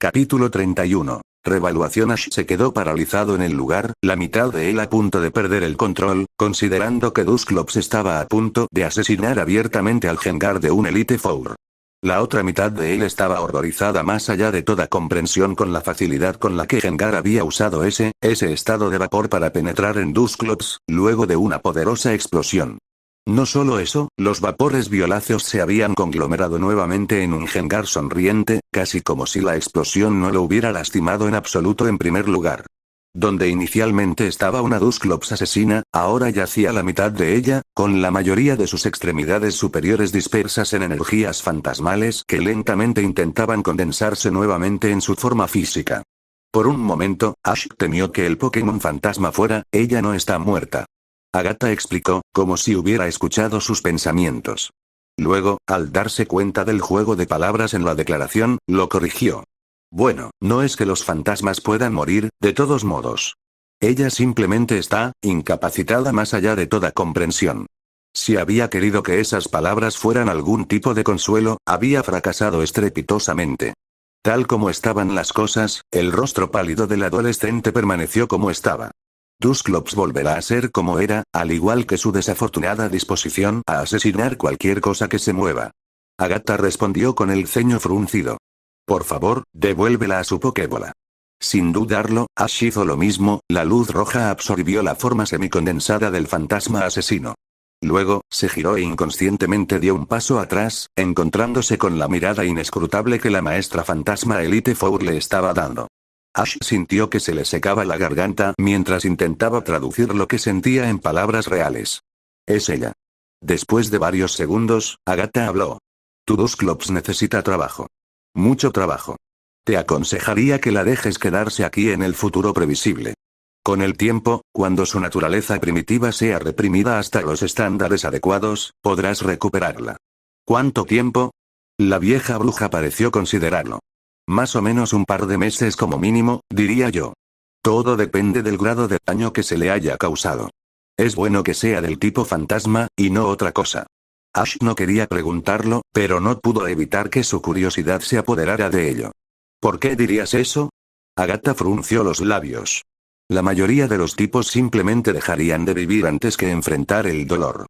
Capítulo 31. Revaluación. Ash se quedó paralizado en el lugar, la mitad de él a punto de perder el control, considerando que Dusclops estaba a punto de asesinar abiertamente al Gengar de un Elite Four. La otra mitad de él estaba horrorizada más allá de toda comprensión con la facilidad con la que Gengar había usado ese estado de vapor para penetrar en Dusclops, luego de una poderosa explosión. No solo eso, los vapores violáceos se habían conglomerado nuevamente en un Gengar sonriente, casi como si la explosión no lo hubiera lastimado en absoluto. En primer lugar, donde inicialmente estaba una Dusclops asesina, ahora yacía la mitad de ella, con la mayoría de sus extremidades superiores dispersas en energías fantasmales que lentamente intentaban condensarse nuevamente en su forma física. Por un momento, Ash temió que el Pokémon fantasma fuera: ella no está muerta. Agatha explicó, como si hubiera escuchado sus pensamientos. Luego, al darse cuenta del juego de palabras en la declaración, lo corrigió. Bueno, no es que los fantasmas puedan morir, de todos modos. Ella simplemente está incapacitada más allá de toda comprensión. Si había querido que esas palabras fueran algún tipo de consuelo, había fracasado estrepitosamente. Tal como estaban las cosas, el rostro pálido del adolescente permaneció como estaba. Dusclops volverá a ser como era, al igual que su desafortunada disposición a asesinar cualquier cosa que se mueva. Agatha respondió con el ceño fruncido. Por favor, devuélvela a su Pokébola. Sin dudarlo, Ash hizo lo mismo. La luz roja absorbió la forma semicondensada del fantasma asesino. Luego, se giró e inconscientemente dio un paso atrás, encontrándose con la mirada inescrutable que la maestra fantasma Elite Four le estaba dando. Ash sintió que se le secaba la garganta mientras intentaba traducir lo que sentía en palabras reales. Es ella. Después de varios segundos, Agatha habló. Tu Dusclops necesita trabajo. Mucho trabajo. Te aconsejaría que la dejes quedarse aquí en el futuro previsible. Con el tiempo, cuando su naturaleza primitiva sea reprimida hasta los estándares adecuados, podrás recuperarla. ¿Cuánto tiempo? La vieja bruja pareció considerarlo. Más o menos un par de meses como mínimo, diría yo. Todo depende del grado de daño que se le haya causado. Es bueno que sea del tipo fantasma, y no otra cosa. Ash no quería preguntarlo, pero no pudo evitar que su curiosidad se apoderara de ello. ¿Por qué dirías eso? Agatha frunció los labios. La mayoría de los tipos simplemente dejarían de vivir antes que enfrentar el dolor.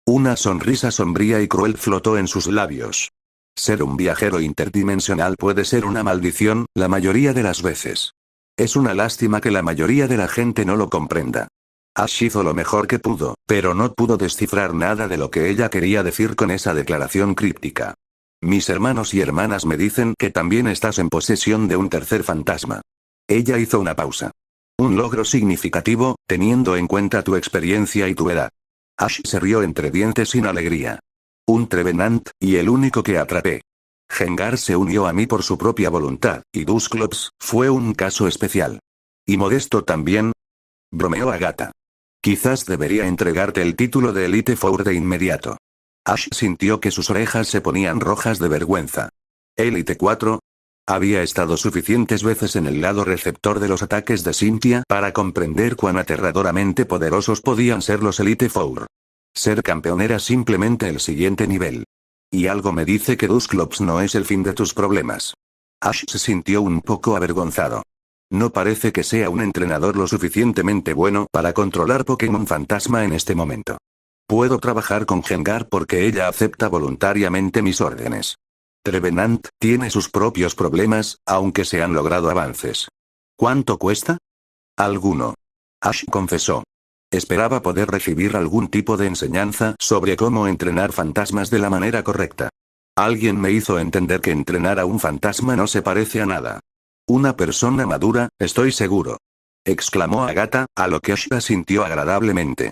Una sonrisa sombría y cruel flotó en sus labios. Ser un viajero interdimensional puede ser una maldición, la mayoría de las veces. Es una lástima que la mayoría de la gente no lo comprenda. Ash hizo lo mejor que pudo, pero no pudo descifrar nada de lo que ella quería decir con esa declaración críptica. Mis hermanos y hermanas me dicen que también estás en posesión de un tercer fantasma. Ella hizo una pausa. Un logro significativo, teniendo en cuenta tu experiencia y tu edad. Ash se rió entre dientes sin alegría. Un Trevenant, y el único que atrapé. Gengar se unió a mí por su propia voluntad, y Dusclops fue un caso especial. ¿Y Modesto también? Bromeó Agatha. Quizás debería entregarte el título de Elite Four de inmediato. Ash sintió que sus orejas se ponían rojas de vergüenza. ¿Elite 4? Había estado suficientes veces en el lado receptor de los ataques de Cynthia para comprender cuán aterradoramente poderosos podían ser los Elite Four. Ser campeón era simplemente el siguiente nivel. Y algo me dice que Dusclops no es el fin de tus problemas. Ash se sintió un poco avergonzado. No parece que sea un entrenador lo suficientemente bueno para controlar Pokémon fantasma en este momento. Puedo trabajar con Gengar porque ella acepta voluntariamente mis órdenes. Trevenant tiene sus propios problemas, aunque se han logrado avances. ¿Cuánto cuesta? Alguno. Ash confesó. Esperaba poder recibir algún tipo de enseñanza sobre cómo entrenar fantasmas de la manera correcta. Alguien me hizo entender que entrenar a un fantasma no se parece a nada. Una persona madura, estoy seguro. Exclamó Agatha, a lo que Ash sintió agradablemente.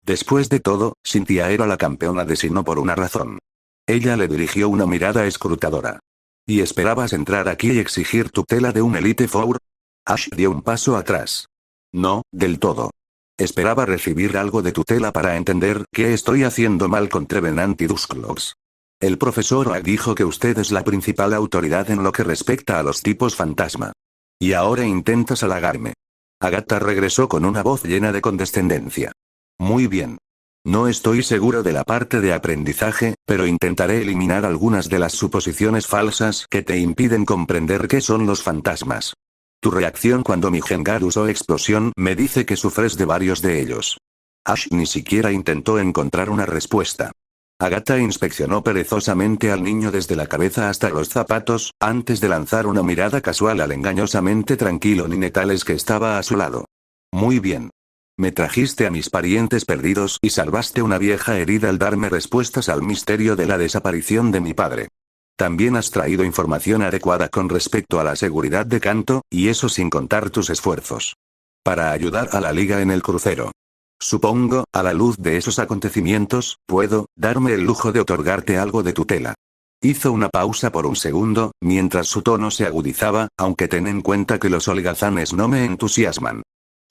Después de todo, Cynthia era la campeona de Sinnoh por una razón. Ella le dirigió una mirada escrutadora. ¿Y esperabas entrar aquí y exigir tutela de un Elite Four? Ash dio un paso atrás. No, del todo. Esperaba recibir algo de tutela para entender qué estoy haciendo mal con Trevenant y Dusclops. El profesor Oak dijo que usted es la principal autoridad en lo que respecta a los tipos fantasma. Y ahora intentas halagarme. Agatha regresó con una voz llena de condescendencia. Muy bien. No estoy seguro de la parte de aprendizaje, pero intentaré eliminar algunas de las suposiciones falsas que te impiden comprender qué son los fantasmas. Tu reacción cuando mi Gengar usó explosión me dice que sufres de varios de ellos. Ash ni siquiera intentó encontrar una respuesta. Agatha inspeccionó perezosamente al niño desde la cabeza hasta los zapatos, antes de lanzar una mirada casual al engañosamente tranquilo Ninetales que estaba a su lado. Muy bien. Me trajiste a mis parientes perdidos y salvaste una vieja herida al darme respuestas al misterio de la desaparición de mi padre. También has traído información adecuada con respecto a la seguridad de Kanto, y eso sin contar tus esfuerzos. Para ayudar a la liga en el crucero. Supongo, a la luz de esos acontecimientos, puedo darme el lujo de otorgarte algo de tutela. Hizo una pausa por un segundo, mientras su tono se agudizaba, aunque ten en cuenta que los holgazanes no me entusiasman.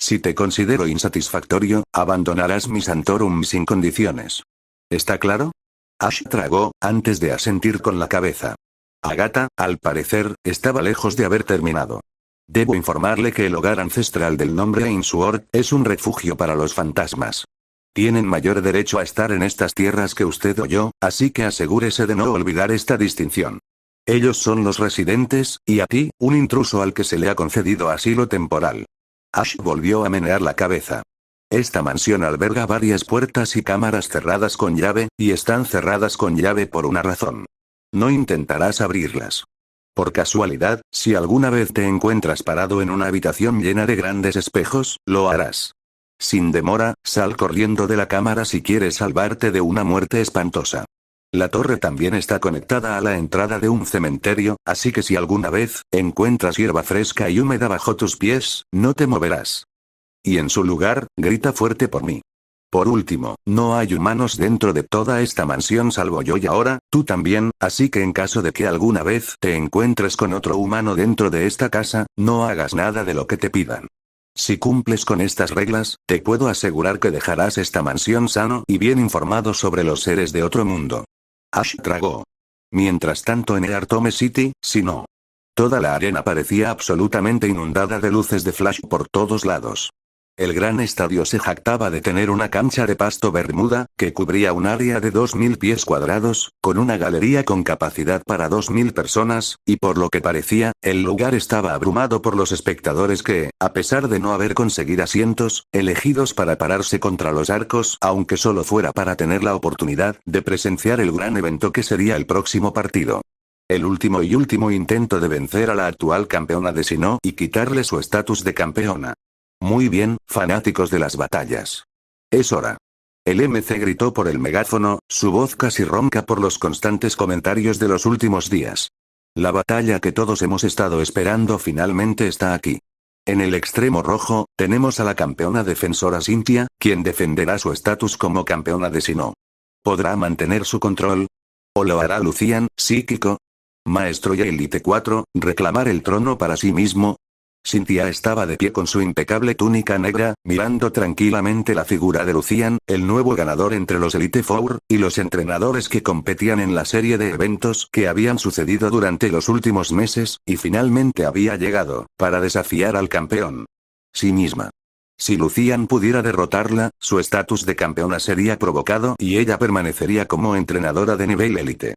Si te considero insatisfactorio, abandonarás mi Santorum sin condiciones. ¿Está claro? Ash tragó, antes de asentir con la cabeza. Agatha, al parecer, estaba lejos de haber terminado. Debo informarle que el hogar ancestral del nombre Ainsworth es un refugio para los fantasmas. Tienen mayor derecho a estar en estas tierras que usted o yo, así que asegúrese de no olvidar esta distinción. Ellos son los residentes, y a ti, un intruso al que se le ha concedido asilo temporal. Ash volvió a menear la cabeza. Esta mansión alberga varias puertas y cámaras cerradas con llave, y están cerradas con llave por una razón. No intentarás abrirlas. Por casualidad, si alguna vez te encuentras parado en una habitación llena de grandes espejos, lo harás. Sin demora, sal corriendo de la cámara si quieres salvarte de una muerte espantosa. La torre también está conectada a la entrada de un cementerio, así que si alguna vez encuentras hierba fresca y húmeda bajo tus pies, no te moverás. Y en su lugar, grita fuerte por mí. Por último, no hay humanos dentro de toda esta mansión salvo yo y ahora, tú también, así que en caso de que alguna vez te encuentres con otro humano dentro de esta casa, no hagas nada de lo que te pidan. Si cumples con estas reglas, te puedo asegurar que dejarás esta mansión sano y bien informado sobre los seres de otro mundo. Ash tragó. Mientras tanto en Earthome City, si no. Toda la arena parecía absolutamente inundada de luces de flash por todos lados. El gran estadio se jactaba de tener una cancha de pasto bermuda, que cubría un área de 2000 pies cuadrados, con una galería con capacidad para 2000 personas, y por lo que parecía, el lugar estaba abrumado por los espectadores que, a pesar de no haber conseguido asientos, elegidos para pararse contra los arcos, aunque solo fuera para tener la oportunidad de presenciar el gran evento que sería el próximo partido. El último intento de vencer a la actual campeona de Sinnoh y quitarle su estatus de campeona. Muy bien, fanáticos de las batallas. Es hora. El MC gritó por el megáfono, su voz casi ronca por los constantes comentarios de los últimos días. La batalla que todos hemos estado esperando finalmente está aquí. En el extremo rojo, tenemos a la campeona defensora Cynthia, quien defenderá su estatus como campeona de Sinnoh. ¿Podrá mantener su control? ¿O lo hará Lucian, psíquico? Maestro y Elite 4, reclamar el trono para sí mismo? Cynthia estaba de pie con su impecable túnica negra, mirando tranquilamente la figura de Lucian, el nuevo ganador entre los Elite Four, y los entrenadores que competían en la serie de eventos que habían sucedido durante los últimos meses, y finalmente había llegado, para desafiar al campeón. Sí misma. Si Lucian pudiera derrotarla, su estatus de campeona sería provocado y ella permanecería como entrenadora de nivel élite.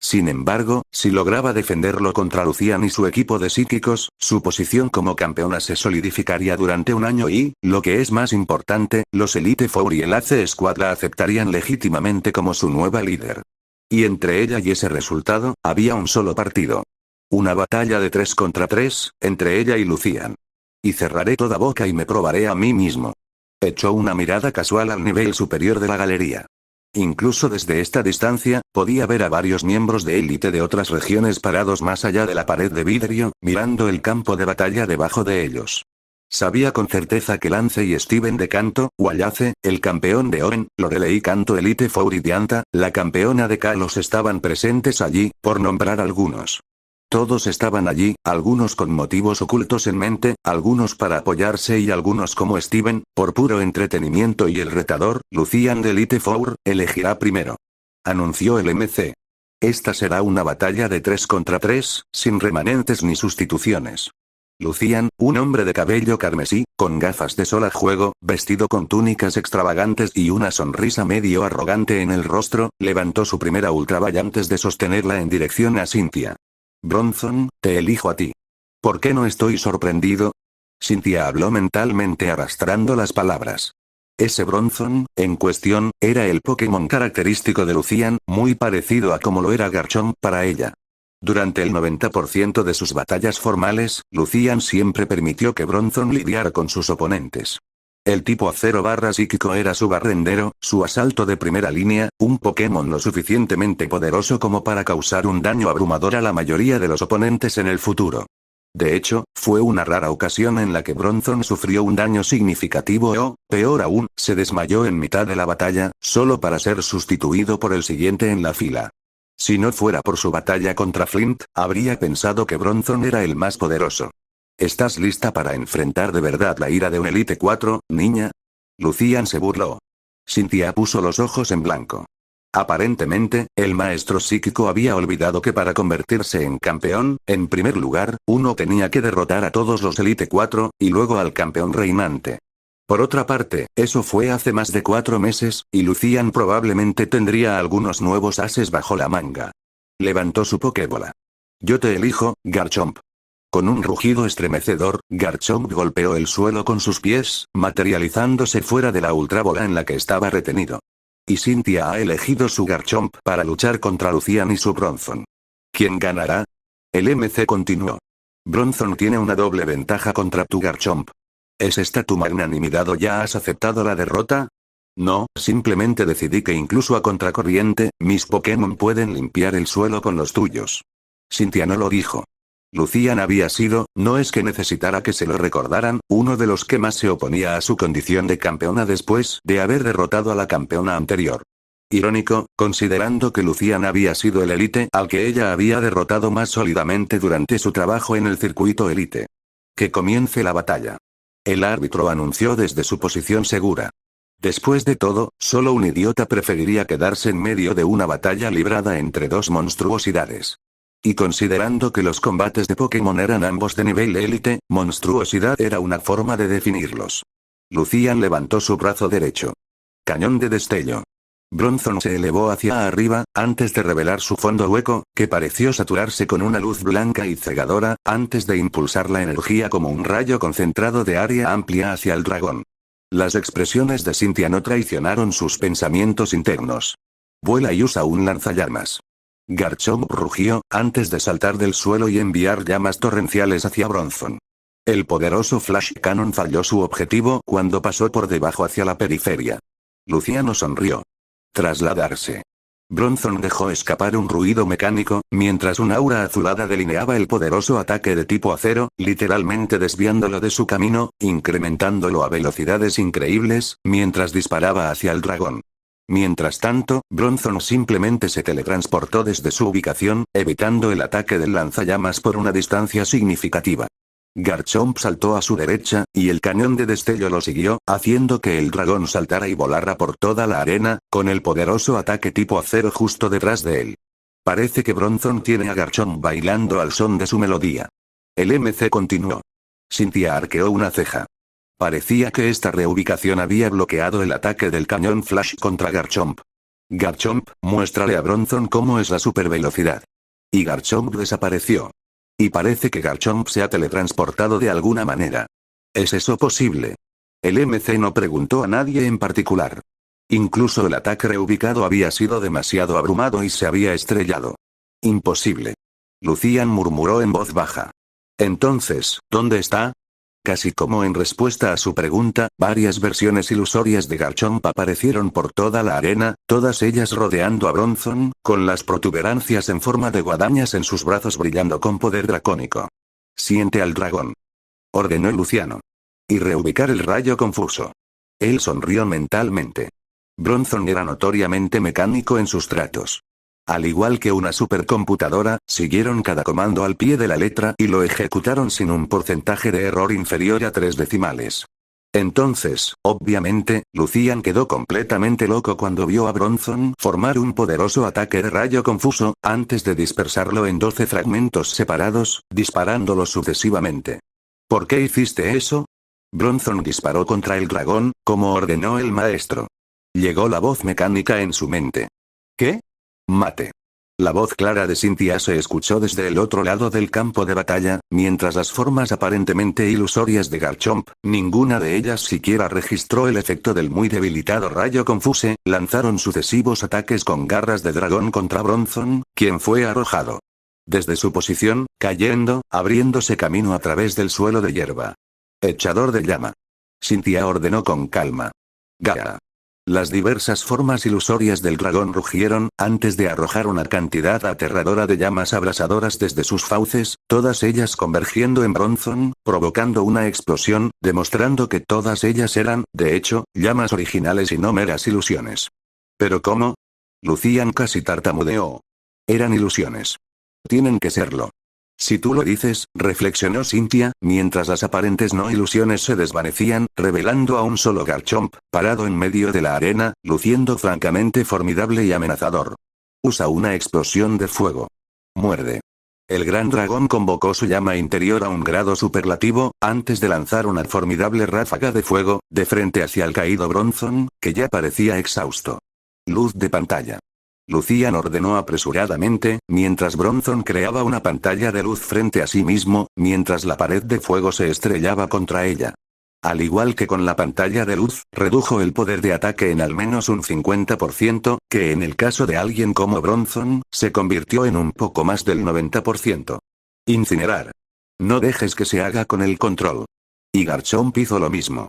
Sin embargo, si lograba defenderlo contra Lucian y su equipo de psíquicos, su posición como campeona se solidificaría durante un año y, lo que es más importante, los Elite Four y el Ace Squad la aceptarían legítimamente como su nueva líder. Y entre ella y ese resultado, había un solo partido. Una batalla de 3 contra 3, entre ella y Lucian. Y cerraré toda boca y me probaré a mí mismo. Echó una mirada casual al nivel superior de la galería. Incluso desde esta distancia, podía ver a varios miembros de élite de otras regiones parados más allá de la pared de vidrio, mirando el campo de batalla debajo de ellos. Sabía con certeza que Lance y Steven de Kanto, Wallace, el campeón de Owen, Lorelei Kanto Elite Four y Dianta, la campeona de Kalos estaban presentes allí, por nombrar algunos. Todos estaban allí, algunos con motivos ocultos en mente, algunos para apoyarse y algunos como Steven, por puro entretenimiento y el retador, Lucian de Elite Four, elegirá primero. Anunció el MC. Esta será una batalla de 3 contra 3, sin remanentes ni sustituciones. Lucian, un hombre de cabello carmesí, con gafas de sol a juego, vestido con túnicas extravagantes y una sonrisa medio arrogante en el rostro, levantó su primera ultravalla antes de sostenerla en dirección a Cynthia. Bronson, te elijo a ti. ¿Por qué no estoy sorprendido? Cynthia habló mentalmente arrastrando las palabras. Ese Bronson, en cuestión, era el Pokémon característico de Lucian, muy parecido a como lo era Garchomp para ella. Durante el 90% de sus batallas formales, Lucian siempre permitió que Bronson lidiara con sus oponentes. El tipo acero barra psíquico era su barrendero, su asalto de primera línea, un Pokémon lo suficientemente poderoso como para causar un daño abrumador a la mayoría de los oponentes en el futuro. De hecho, fue una rara ocasión en la que Bronson sufrió un daño significativo o, peor aún, se desmayó en mitad de la batalla, solo para ser sustituido por el siguiente en la fila. Si no fuera por su batalla contra Flint, habría pensado que Bronson era el más poderoso. ¿Estás lista para enfrentar de verdad la ira de un Elite 4, niña? Lucian se burló. Cynthia puso los ojos en blanco. Aparentemente, el maestro psíquico había olvidado que para convertirse en campeón, en primer lugar, uno tenía que derrotar a todos los Elite 4, y luego al campeón reinante. Por otra parte, eso fue hace más de 4 meses, y Lucian probablemente tendría algunos nuevos ases bajo la manga. Levantó su Pokébola. Yo te elijo, Garchomp. Con un rugido estremecedor, Garchomp golpeó el suelo con sus pies, materializándose fuera de la ultrabola en la que estaba retenido. Y Cynthia ha elegido su Garchomp para luchar contra Lucian y su Bronson. ¿Quién ganará? El MC continuó. Bronson tiene una doble ventaja contra tu Garchomp. ¿Es esta tu magnanimidad o ya has aceptado la derrota? No, simplemente decidí que incluso a contracorriente, mis Pokémon pueden limpiar el suelo con los tuyos. Cynthia no lo dijo. Lucian había sido, no es que necesitara que se lo recordaran, uno de los que más se oponía a su condición de campeona después de haber derrotado a la campeona anterior. Irónico, considerando que Lucian había sido el Elite al que ella había derrotado más sólidamente durante su trabajo en el circuito Elite. Que comience la batalla. El árbitro anunció desde su posición segura. Después de todo, solo un idiota preferiría quedarse en medio de una batalla librada entre dos monstruosidades. Y considerando que los combates de Pokémon eran ambos de nivel élite, monstruosidad era una forma de definirlos. Lucian levantó su brazo derecho. Cañón de destello. Bronson se elevó hacia arriba, antes de revelar su fondo hueco, que pareció saturarse con una luz blanca y cegadora, antes de impulsar la energía como un rayo concentrado de área amplia hacia el dragón. Las expresiones de Cynthia no traicionaron sus pensamientos internos. Vuela y usa un lanzallamas. Garchomp rugió, antes de saltar del suelo y enviar llamas torrenciales hacia Bronson. El poderoso Flash Cannon falló su objetivo cuando pasó por debajo hacia la periferia. Luciano sonrió. Trasladarse. Bronson dejó escapar un ruido mecánico, mientras un aura azulada delineaba el poderoso ataque de tipo acero, literalmente desviándolo de su camino, incrementándolo a velocidades increíbles, mientras disparaba hacia el dragón. Mientras tanto, Bronson simplemente se teletransportó desde su ubicación, evitando el ataque del lanzallamas por una distancia significativa. Garchomp saltó a su derecha, y el cañón de destello lo siguió, haciendo que el dragón saltara y volara por toda la arena, con el poderoso ataque tipo acero justo detrás de él. Parece que Bronson tiene a Garchomp bailando al son de su melodía. El MC continuó. Cynthia arqueó una ceja. Parecía que esta reubicación había bloqueado el ataque del cañón Flash contra Garchomp. Garchomp, muéstrale a Bronson cómo es la supervelocidad. Y Garchomp desapareció. Y parece que Garchomp se ha teletransportado de alguna manera. ¿Es eso posible? El MC no preguntó a nadie en particular. Incluso el ataque reubicado había sido demasiado abrumado y se había estrellado. Imposible. Lucian murmuró en voz baja. Entonces, ¿dónde está? Casi como en respuesta a su pregunta, varias versiones ilusorias de Garchomp aparecieron por toda la arena, todas ellas rodeando a Bronson, con las protuberancias en forma de guadañas en sus brazos brillando con poder dracónico. Siente al dragón. Ordenó Luciano. Y reubicar el rayo confuso. Él sonrió mentalmente. Bronson era notoriamente mecánico en sus tratos. Al igual que una supercomputadora, siguieron cada comando al pie de la letra y lo ejecutaron sin un porcentaje de error inferior a 3 decimales. Entonces, obviamente, Lucian quedó completamente loco cuando vio a Bronson formar un poderoso ataque de rayo confuso, antes de dispersarlo en 12 fragmentos separados, disparándolos sucesivamente. ¿Por qué hiciste eso? Bronzong disparó contra el dragón, como ordenó el maestro. Llegó la voz mecánica en su mente. ¿Qué? Mate. La voz clara de Cynthia se escuchó desde el otro lado del campo de batalla, mientras las formas aparentemente ilusorias de Garchomp, ninguna de ellas siquiera registró el efecto del muy debilitado rayo Confuse, lanzaron sucesivos ataques con garras de dragón contra Bronzong, quien fue arrojado desde su posición, cayendo, abriéndose camino a través del suelo de hierba. Echador de llama. Cynthia ordenó con calma. Gaia. Las diversas formas ilusorias del dragón rugieron, antes de arrojar una cantidad aterradora de llamas abrasadoras desde sus fauces, todas ellas convergiendo en Bronzong, provocando una explosión, demostrando que todas ellas eran, de hecho, llamas originales y no meras ilusiones. ¿Pero cómo? Lucian casi tartamudeó. Eran ilusiones. Tienen que serlo. Si tú lo dices, reflexionó Cynthia, mientras las aparentes no ilusiones se desvanecían, revelando a un solo Garchomp, parado en medio de la arena, luciendo francamente formidable y amenazador. Usa una explosión de fuego. Muerde. El gran dragón convocó su llama interior a un grado superlativo, antes de lanzar una formidable ráfaga de fuego, de frente hacia el caído Bronzong, que ya parecía exhausto. Luz de pantalla. Lucian ordenó apresuradamente, mientras Bronzong creaba una pantalla de luz frente a sí mismo, mientras la pared de fuego se estrellaba contra ella. Al igual que con la pantalla de luz, redujo el poder de ataque en al menos un 50%, que en el caso de alguien como Bronzong, se convirtió en un poco más del 90%. Incinerar. No dejes que se haga con el control. Y Garchomp hizo lo mismo.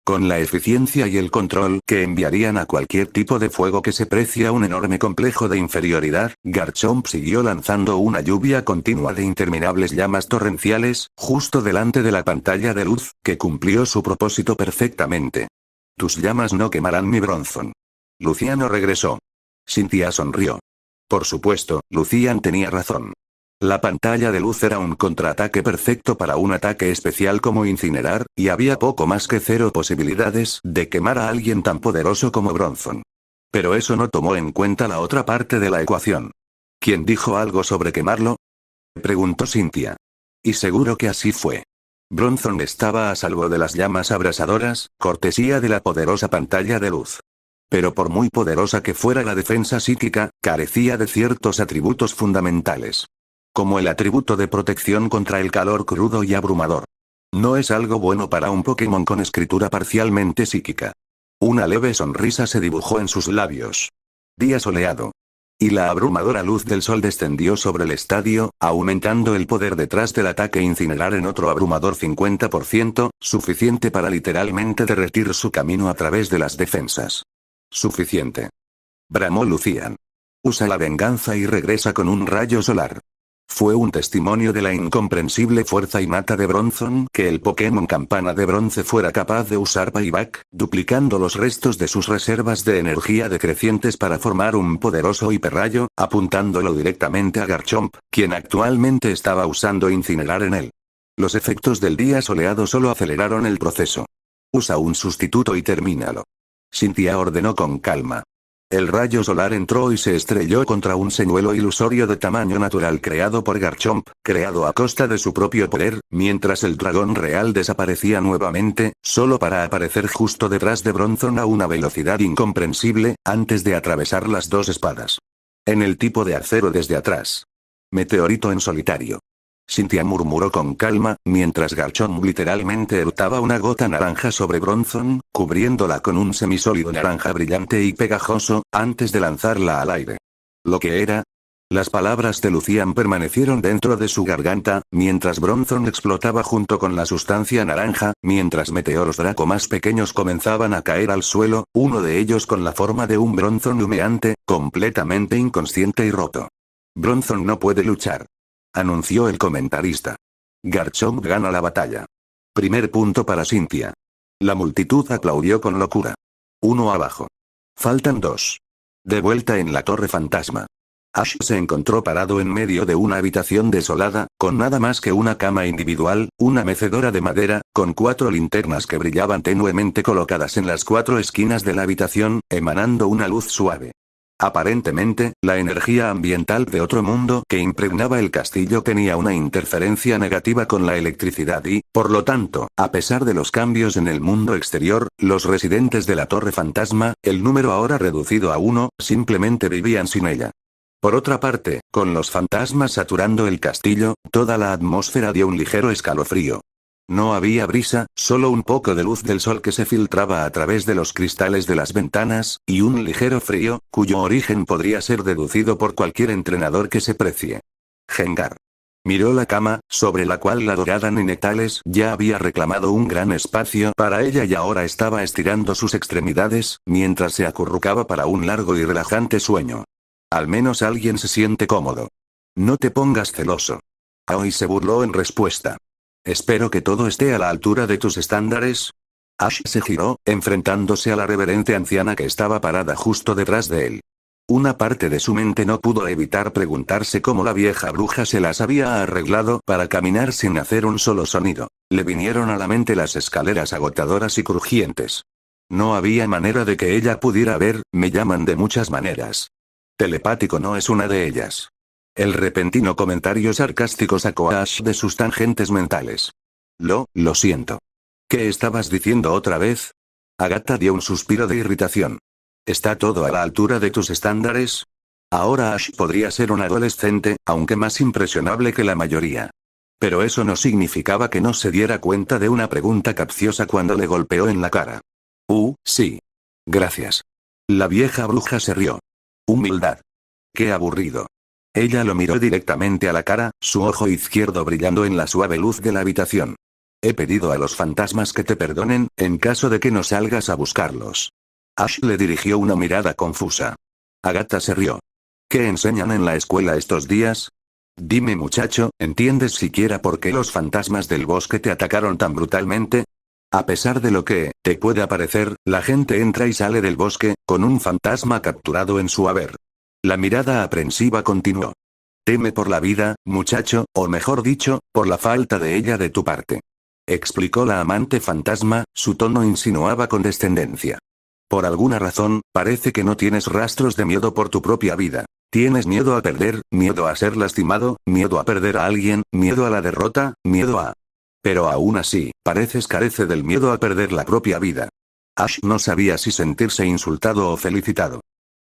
Con la eficiencia y el control que enviarían a cualquier tipo de fuego que se precia un enorme complejo de inferioridad, Garchomp siguió lanzando una lluvia continua de interminables llamas torrenciales, justo delante de la pantalla de luz, que cumplió su propósito perfectamente. Tus llamas no quemarán mi Bronzong. Luciano regresó. Cynthia sonrió. Por supuesto, Lucian tenía razón. La pantalla de luz era un contraataque perfecto para un ataque especial como incinerar, y había poco más que cero posibilidades de quemar a alguien tan poderoso como Bronzong. Pero eso no tomó en cuenta la otra parte de la ecuación. ¿Quién dijo algo sobre quemarlo? Preguntó Cynthia. Y seguro que así fue. Bronzong estaba a salvo de las llamas abrasadoras, cortesía de la poderosa pantalla de luz. Pero por muy poderosa que fuera la defensa psíquica, carecía de ciertos atributos fundamentales. Como el atributo de protección contra el calor crudo y abrumador. No es algo bueno para un Pokémon con escritura parcialmente psíquica. Una leve sonrisa se dibujó en sus labios. Día soleado. Y la abrumadora luz del sol descendió sobre el estadio, aumentando el poder detrás del ataque incinerar en otro abrumador 50%, suficiente para literalmente derretir su camino a través de las defensas. Suficiente. Bramó Lucian. Usa la venganza y regresa con un rayo solar. Fue un testimonio de la incomprensible fuerza innata de Bronzong que el Pokémon Campana de Bronce fuera capaz de usar Payback, duplicando los restos de sus reservas de energía decrecientes para formar un poderoso hiperrayo, apuntándolo directamente a Garchomp, quien actualmente estaba usando incinerar en él. Los efectos del día soleado solo aceleraron el proceso. Usa un sustituto y termínalo. Cynthia ordenó con calma. El rayo solar entró y se estrelló contra un señuelo ilusorio de tamaño natural creado por Garchomp, creado a costa de su propio poder, mientras el dragón real desaparecía nuevamente, solo para aparecer justo detrás de Bronzong a una velocidad incomprensible, antes de atravesar las dos espadas. En el tipo de acero desde atrás. Meteorito en solitario. Cynthia murmuró con calma, mientras Garchomp literalmente eructaba una gota naranja sobre Bronzong, cubriéndola con un semisólido naranja brillante y pegajoso, antes de lanzarla al aire. ¿Lo que era? Las palabras de Lucian permanecieron dentro de su garganta, mientras Bronzong explotaba junto con la sustancia naranja, mientras meteoros Draco más pequeños comenzaban a caer al suelo, uno de ellos con la forma de un Bronzong humeante, completamente inconsciente y roto. Bronzong no puede luchar. Anunció el comentarista. Garchomp gana la batalla. Primer punto para Cynthia. La multitud aplaudió con locura. 1 abajo. Faltan 2. De vuelta en la Torre Fantasma. Ash se encontró parado en medio de una habitación desolada, con nada más que una cama individual, una mecedora de madera, con 4 linternas que brillaban tenuemente colocadas en las 4 esquinas de la habitación, emanando una luz suave. Aparentemente, la energía ambiental de otro mundo que impregnaba el castillo tenía una interferencia negativa con la electricidad y, por lo tanto, a pesar de los cambios en el mundo exterior, los residentes de la Torre Fantasma, el número ahora reducido a 1, simplemente vivían sin ella. Por otra parte, con los fantasmas saturando el castillo, toda la atmósfera dio un ligero escalofrío. No había brisa, solo un poco de luz del sol que se filtraba a través de los cristales de las ventanas, y un ligero frío, cuyo origen podría ser deducido por cualquier entrenador que se precie. Gengar. Miró la cama, sobre la cual la dorada Ninetales ya había reclamado un gran espacio para ella y ahora estaba estirando sus extremidades, mientras se acurrucaba para un largo y relajante sueño. Al menos alguien se siente cómodo. No te pongas celoso. Aoi se burló en respuesta. Espero que todo esté a la altura de tus estándares. Ash se giró, enfrentándose a la reverente anciana que estaba parada justo detrás de él. Una parte de su mente no pudo evitar preguntarse cómo la vieja bruja se las había arreglado para caminar sin hacer un solo sonido. Le vinieron a la mente las escaleras agotadoras y crujientes. No había manera de que ella pudiera ver, me llaman de muchas maneras. Telepático no es una de ellas. El repentino comentario sarcástico sacó a Ash de sus tangentes mentales. Lo siento. ¿Qué estabas diciendo otra vez? Agatha dio un suspiro de irritación. ¿Está todo a la altura de tus estándares? Ahora Ash podría ser un adolescente, aunque más impresionable que la mayoría. Pero eso no significaba que no se diera cuenta de una pregunta capciosa cuando le golpeó en la cara. Sí. Gracias. La vieja bruja se rió. Humildad. Qué aburrido. Ella lo miró directamente a la cara, su ojo izquierdo brillando en la suave luz de la habitación. He pedido a los fantasmas que te perdonen, en caso de que no salgas a buscarlos. Ash le dirigió una mirada confusa. Agatha se rió. ¿Qué enseñan en la escuela estos días? Dime muchacho, ¿entiendes siquiera por qué los fantasmas del bosque te atacaron tan brutalmente? A pesar de lo que te pueda parecer, la gente entra y sale del bosque, con un fantasma capturado en su haber. La mirada aprensiva continuó. Teme por la vida, muchacho, o mejor dicho, por la falta de ella de tu parte. Explicó la amante fantasma, su tono insinuaba condescendencia. Por alguna razón, parece que no tienes rastros de miedo por tu propia vida. Tienes miedo a perder, miedo a ser lastimado, miedo a perder a alguien, miedo a la derrota, miedo a... Pero aún así, pareces carece del miedo a perder la propia vida. Ash no sabía si sentirse insultado o felicitado.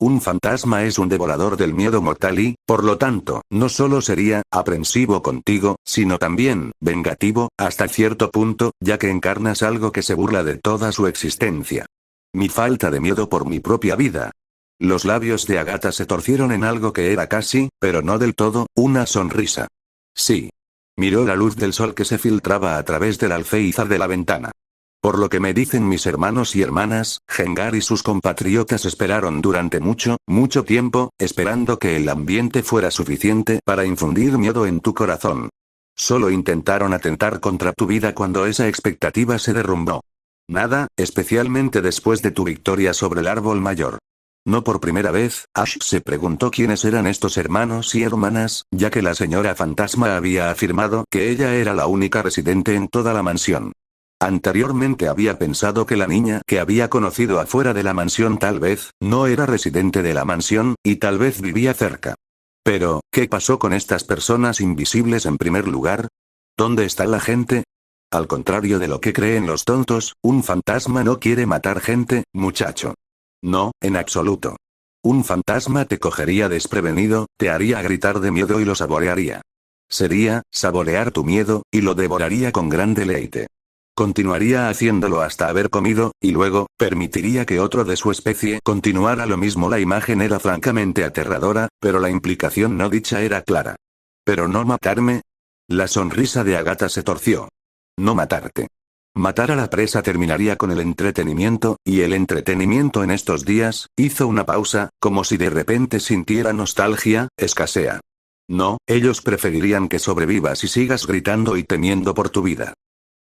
Un fantasma es un devorador del miedo mortal y, por lo tanto, no solo sería aprensivo contigo, sino también vengativo, hasta cierto punto, ya que encarnas algo que se burla de toda su existencia. Mi falta de miedo por mi propia vida. Los labios de Agatha se torcieron en algo que era casi, pero no del todo, una sonrisa. Sí. Miró la luz del sol que se filtraba a través del alféizar de la ventana. Por lo que me dicen mis hermanos y hermanas, Gengar y sus compatriotas esperaron durante mucho tiempo, esperando que el ambiente fuera suficiente para infundir miedo en tu corazón. Solo intentaron atentar contra tu vida cuando esa expectativa se derrumbó. Nada, especialmente después de tu victoria sobre el árbol mayor. No por primera vez, Ash se preguntó quiénes eran estos hermanos y hermanas, ya que la señora fantasma había afirmado que ella era la única residente en toda la mansión. Anteriormente había pensado que la niña que había conocido afuera de la mansión tal vez no era residente de la mansión, y tal vez vivía cerca. Pero, ¿qué pasó con estas personas invisibles en primer lugar? ¿Dónde está la gente? Al contrario de lo que creen los tontos, un fantasma no quiere matar gente, muchacho. No, en absoluto. Un fantasma te cogería desprevenido, te haría gritar de miedo y lo saborearía. Sería, saborear tu miedo, y lo devoraría con gran deleite. Continuaría haciéndolo hasta haber comido, y luego, permitiría que otro de su especie continuara lo mismo. La imagen era francamente aterradora, pero la implicación no dicha era clara. ¿Pero no matarme? La sonrisa de Agatha se torció. No matarte. Matar a la presa terminaría con el entretenimiento, y el entretenimiento en estos días, hizo una pausa, como si de repente sintiera nostalgia, escasea. No, ellos preferirían que sobrevivas y sigas gritando y temiendo por tu vida.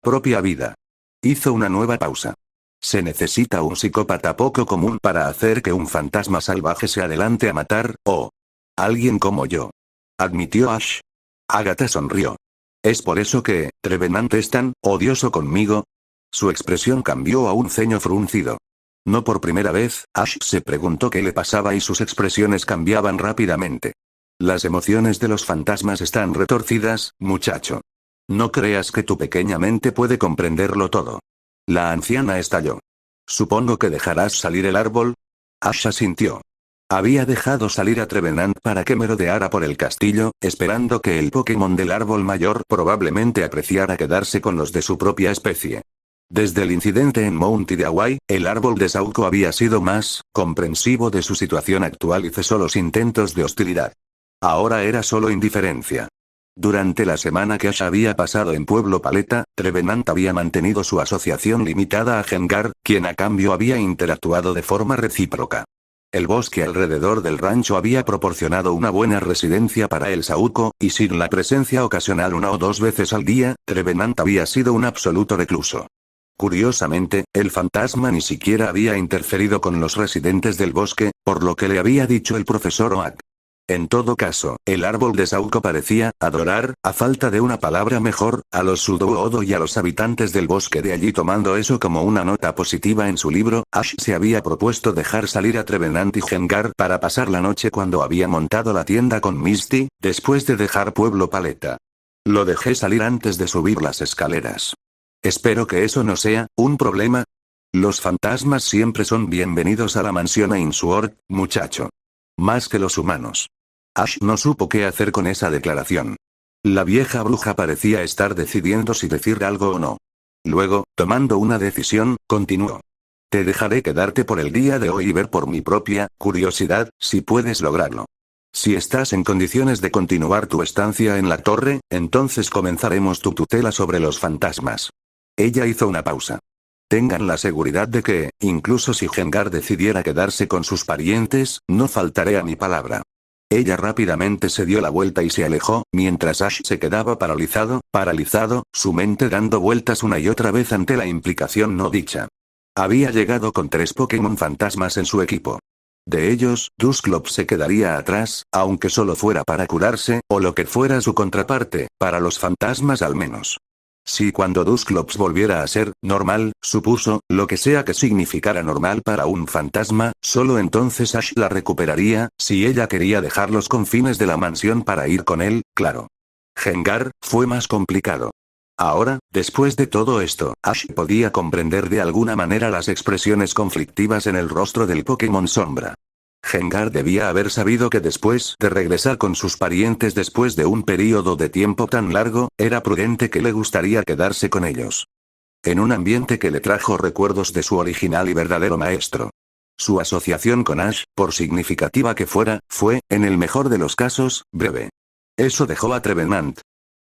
Propia vida. Hizo una nueva pausa. Se necesita un psicópata poco común para hacer que un fantasma salvaje se adelante a matar, o alguien como yo. Admitió Ash. Agatha sonrió. ¿Es por eso que Trevenant es tan odioso conmigo? Su expresión cambió a un ceño fruncido. No por primera vez, Ash se preguntó qué le pasaba y sus expresiones cambiaban rápidamente. Las emociones de los fantasmas están retorcidas, muchacho. No creas que tu pequeña mente puede comprenderlo todo. La anciana estalló. Supongo que dejarás salir el árbol. Ash asintió. Había dejado salir a Trevenant para que merodeara por el castillo, esperando que el Pokémon del árbol mayor probablemente apreciara quedarse con los de su propia especie. Desde el incidente en Mount Idaho, el árbol de Sauco había sido más comprensivo de su situación actual y cesó los intentos de hostilidad. Ahora era solo indiferencia. Durante la semana que Ash había pasado en Pueblo Paleta, Trevenant había mantenido su asociación limitada a Gengar, quien a cambio había interactuado de forma recíproca. El bosque alrededor del rancho había proporcionado una buena residencia para el Sauco, y sin la presencia ocasional 1 o 2 veces al día, Trevenant había sido un absoluto recluso. Curiosamente, el fantasma ni siquiera había interferido con los residentes del bosque, por lo que le había dicho el profesor Oak. En todo caso, el árbol de Sauco parecía adorar, a falta de una palabra mejor, a los Sudouodo y a los habitantes del bosque de allí. Tomando eso como una nota positiva en su libro, Ash se había propuesto dejar salir a Trevenant y Gengar para pasar la noche cuando había montado la tienda con Misty, después de dejar Pueblo Paleta. Lo dejé salir antes de subir las escaleras. Espero que eso no sea un problema. Los fantasmas siempre son bienvenidos a la mansión Ainsworth, muchacho. Más que los humanos. Ash no supo qué hacer con esa declaración. La vieja bruja parecía estar decidiendo si decir algo o no. Luego, tomando una decisión, continuó. Te dejaré quedarte por el día de hoy y ver por mi propia curiosidad, si puedes lograrlo. Si estás en condiciones de continuar tu estancia en la torre, entonces comenzaremos tu tutela sobre los fantasmas. Ella hizo una pausa. Tengan la seguridad de que, incluso si Gengar decidiera quedarse con sus parientes, no faltaré a mi palabra. Ella rápidamente se dio la vuelta y se alejó, mientras Ash se quedaba paralizado, su mente dando vueltas una y otra vez ante la implicación no dicha. Había llegado con 3 Pokémon fantasmas en su equipo. De ellos, Dusclops se quedaría atrás, aunque solo fuera para curarse, o lo que fuera su contraparte, para los fantasmas al menos. Si cuando Dusclops volviera a ser normal, supuso, lo que sea que significara normal para un fantasma, solo entonces Ash la recuperaría, si ella quería dejar los confines de la mansión para ir con él, claro. Gengar, fue más complicado. Ahora, después de todo esto, Ash podía comprender de alguna manera las expresiones conflictivas en el rostro del Pokémon Sombra. Gengar debía haber sabido que después de regresar con sus parientes después de un período de tiempo tan largo, era prudente que le gustaría quedarse con ellos. En un ambiente que le trajo recuerdos de su original y verdadero maestro. Su asociación con Ash, por significativa que fuera, fue, en el mejor de los casos, breve. Eso dejó a Trevenant.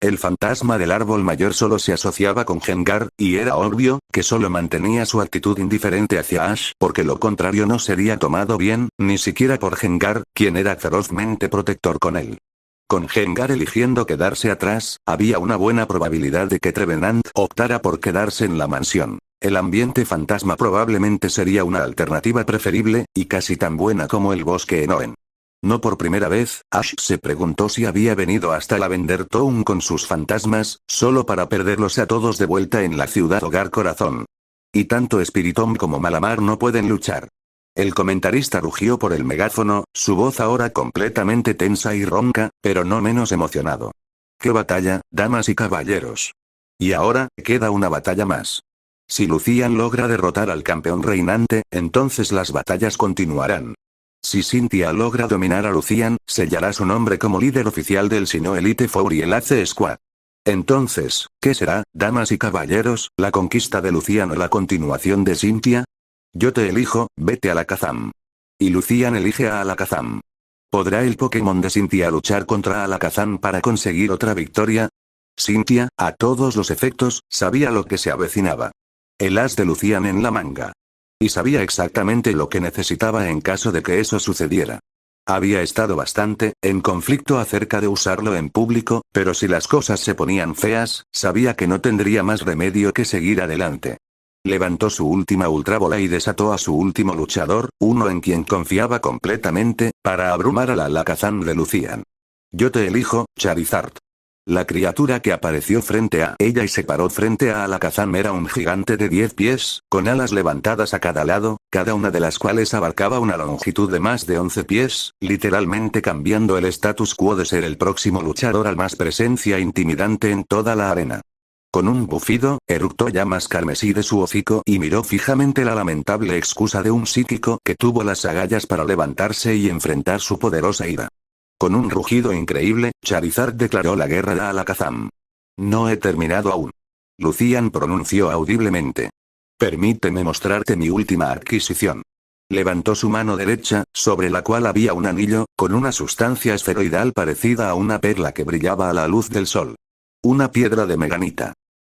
El fantasma del árbol mayor solo se asociaba con Gengar, y era obvio, que solo mantenía su actitud indiferente hacia Ash porque lo contrario no sería tomado bien, ni siquiera por Gengar, quien era ferozmente protector con él. Con Gengar eligiendo quedarse atrás, había una buena probabilidad de que Trevenant optara por quedarse en la mansión. El ambiente fantasma probablemente sería una alternativa preferible, y casi tan buena como el bosque en Oen. No por primera vez, Ash se preguntó si había venido hasta Lavender Town con sus fantasmas, solo para perderlos a todos de vuelta en la ciudad hogar corazón. Y tanto Spiritomb como Malamar no pueden luchar. El comentarista rugió por el megáfono, su voz ahora completamente tensa y ronca, pero no menos emocionado. ¡Qué batalla, damas y caballeros! Y ahora, queda una batalla más. Si Lucian logra derrotar al campeón reinante, entonces las batallas continuarán. Si Cynthia logra dominar a Lucian, sellará su nombre como líder oficial del Sinnoh Elite Four y el Ace Squad. Entonces, ¿qué será, damas y caballeros, la conquista de Lucian o la continuación de Cynthia? Yo te elijo, vete a Alakazam. Y Lucian elige a Alakazam. ¿Podrá el Pokémon de Cynthia luchar contra Alakazam para conseguir otra victoria? Cynthia, a todos los efectos, sabía lo que se avecinaba. El as de Lucian en la manga. Y sabía exactamente lo que necesitaba en caso de que eso sucediera. Había estado bastante en conflicto acerca de usarlo en público, pero si las cosas se ponían feas, sabía que no tendría más remedio que seguir adelante. Levantó su última ultrabola y desató a su último luchador, uno en quien confiaba completamente, para abrumar a la Alakazam de Lucian. Yo te elijo, Charizard. La criatura que apareció frente a ella y se paró frente a Alakazam era un gigante de 10 pies, con alas levantadas a cada lado, cada una de las cuales abarcaba una longitud de más de 11 pies, literalmente cambiando el status quo de ser el próximo luchador al más presencia intimidante en toda la arena. Con un bufido, eructó llamas carmesí de su hocico y miró fijamente la lamentable excusa de un psíquico que tuvo las agallas para levantarse y enfrentar su poderosa ira. Con un rugido increíble, Charizard declaró la guerra a Alakazam. No he terminado aún. Lucian pronunció audiblemente. Permíteme mostrarte mi última adquisición. Levantó su mano derecha, sobre la cual había un anillo, con una sustancia esferoidal parecida a una perla que brillaba a la luz del sol. Una piedra de meganita.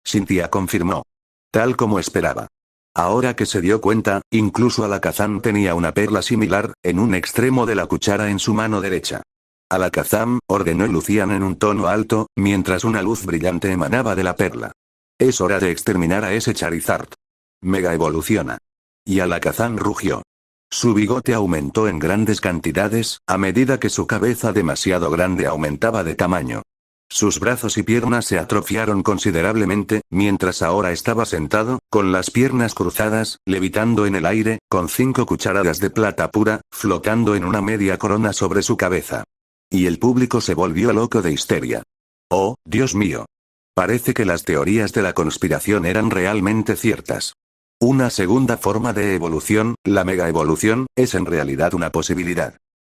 Cynthia confirmó. Tal como esperaba. Ahora que se dio cuenta, incluso Alakazam tenía una perla similar, en un extremo de la cuchara en su mano derecha. Alakazam, ordenó Lucian en un tono alto, mientras una luz brillante emanaba de la perla. Es hora de exterminar a ese Charizard. Mega evoluciona. Y Alakazam rugió. Su bigote aumentó en grandes cantidades, a medida que su cabeza demasiado grande aumentaba de tamaño. Sus brazos y piernas se atrofiaron considerablemente, mientras ahora estaba sentado, con las piernas cruzadas, levitando en el aire, con 5 cucharadas de plata pura, flotando en una media corona sobre su cabeza. Y el público se volvió loco de histeria. ¡Oh, Dios mío! Parece que las teorías de la conspiración eran realmente ciertas. Una segunda forma de evolución, la mega evolución, es en realidad una posibilidad.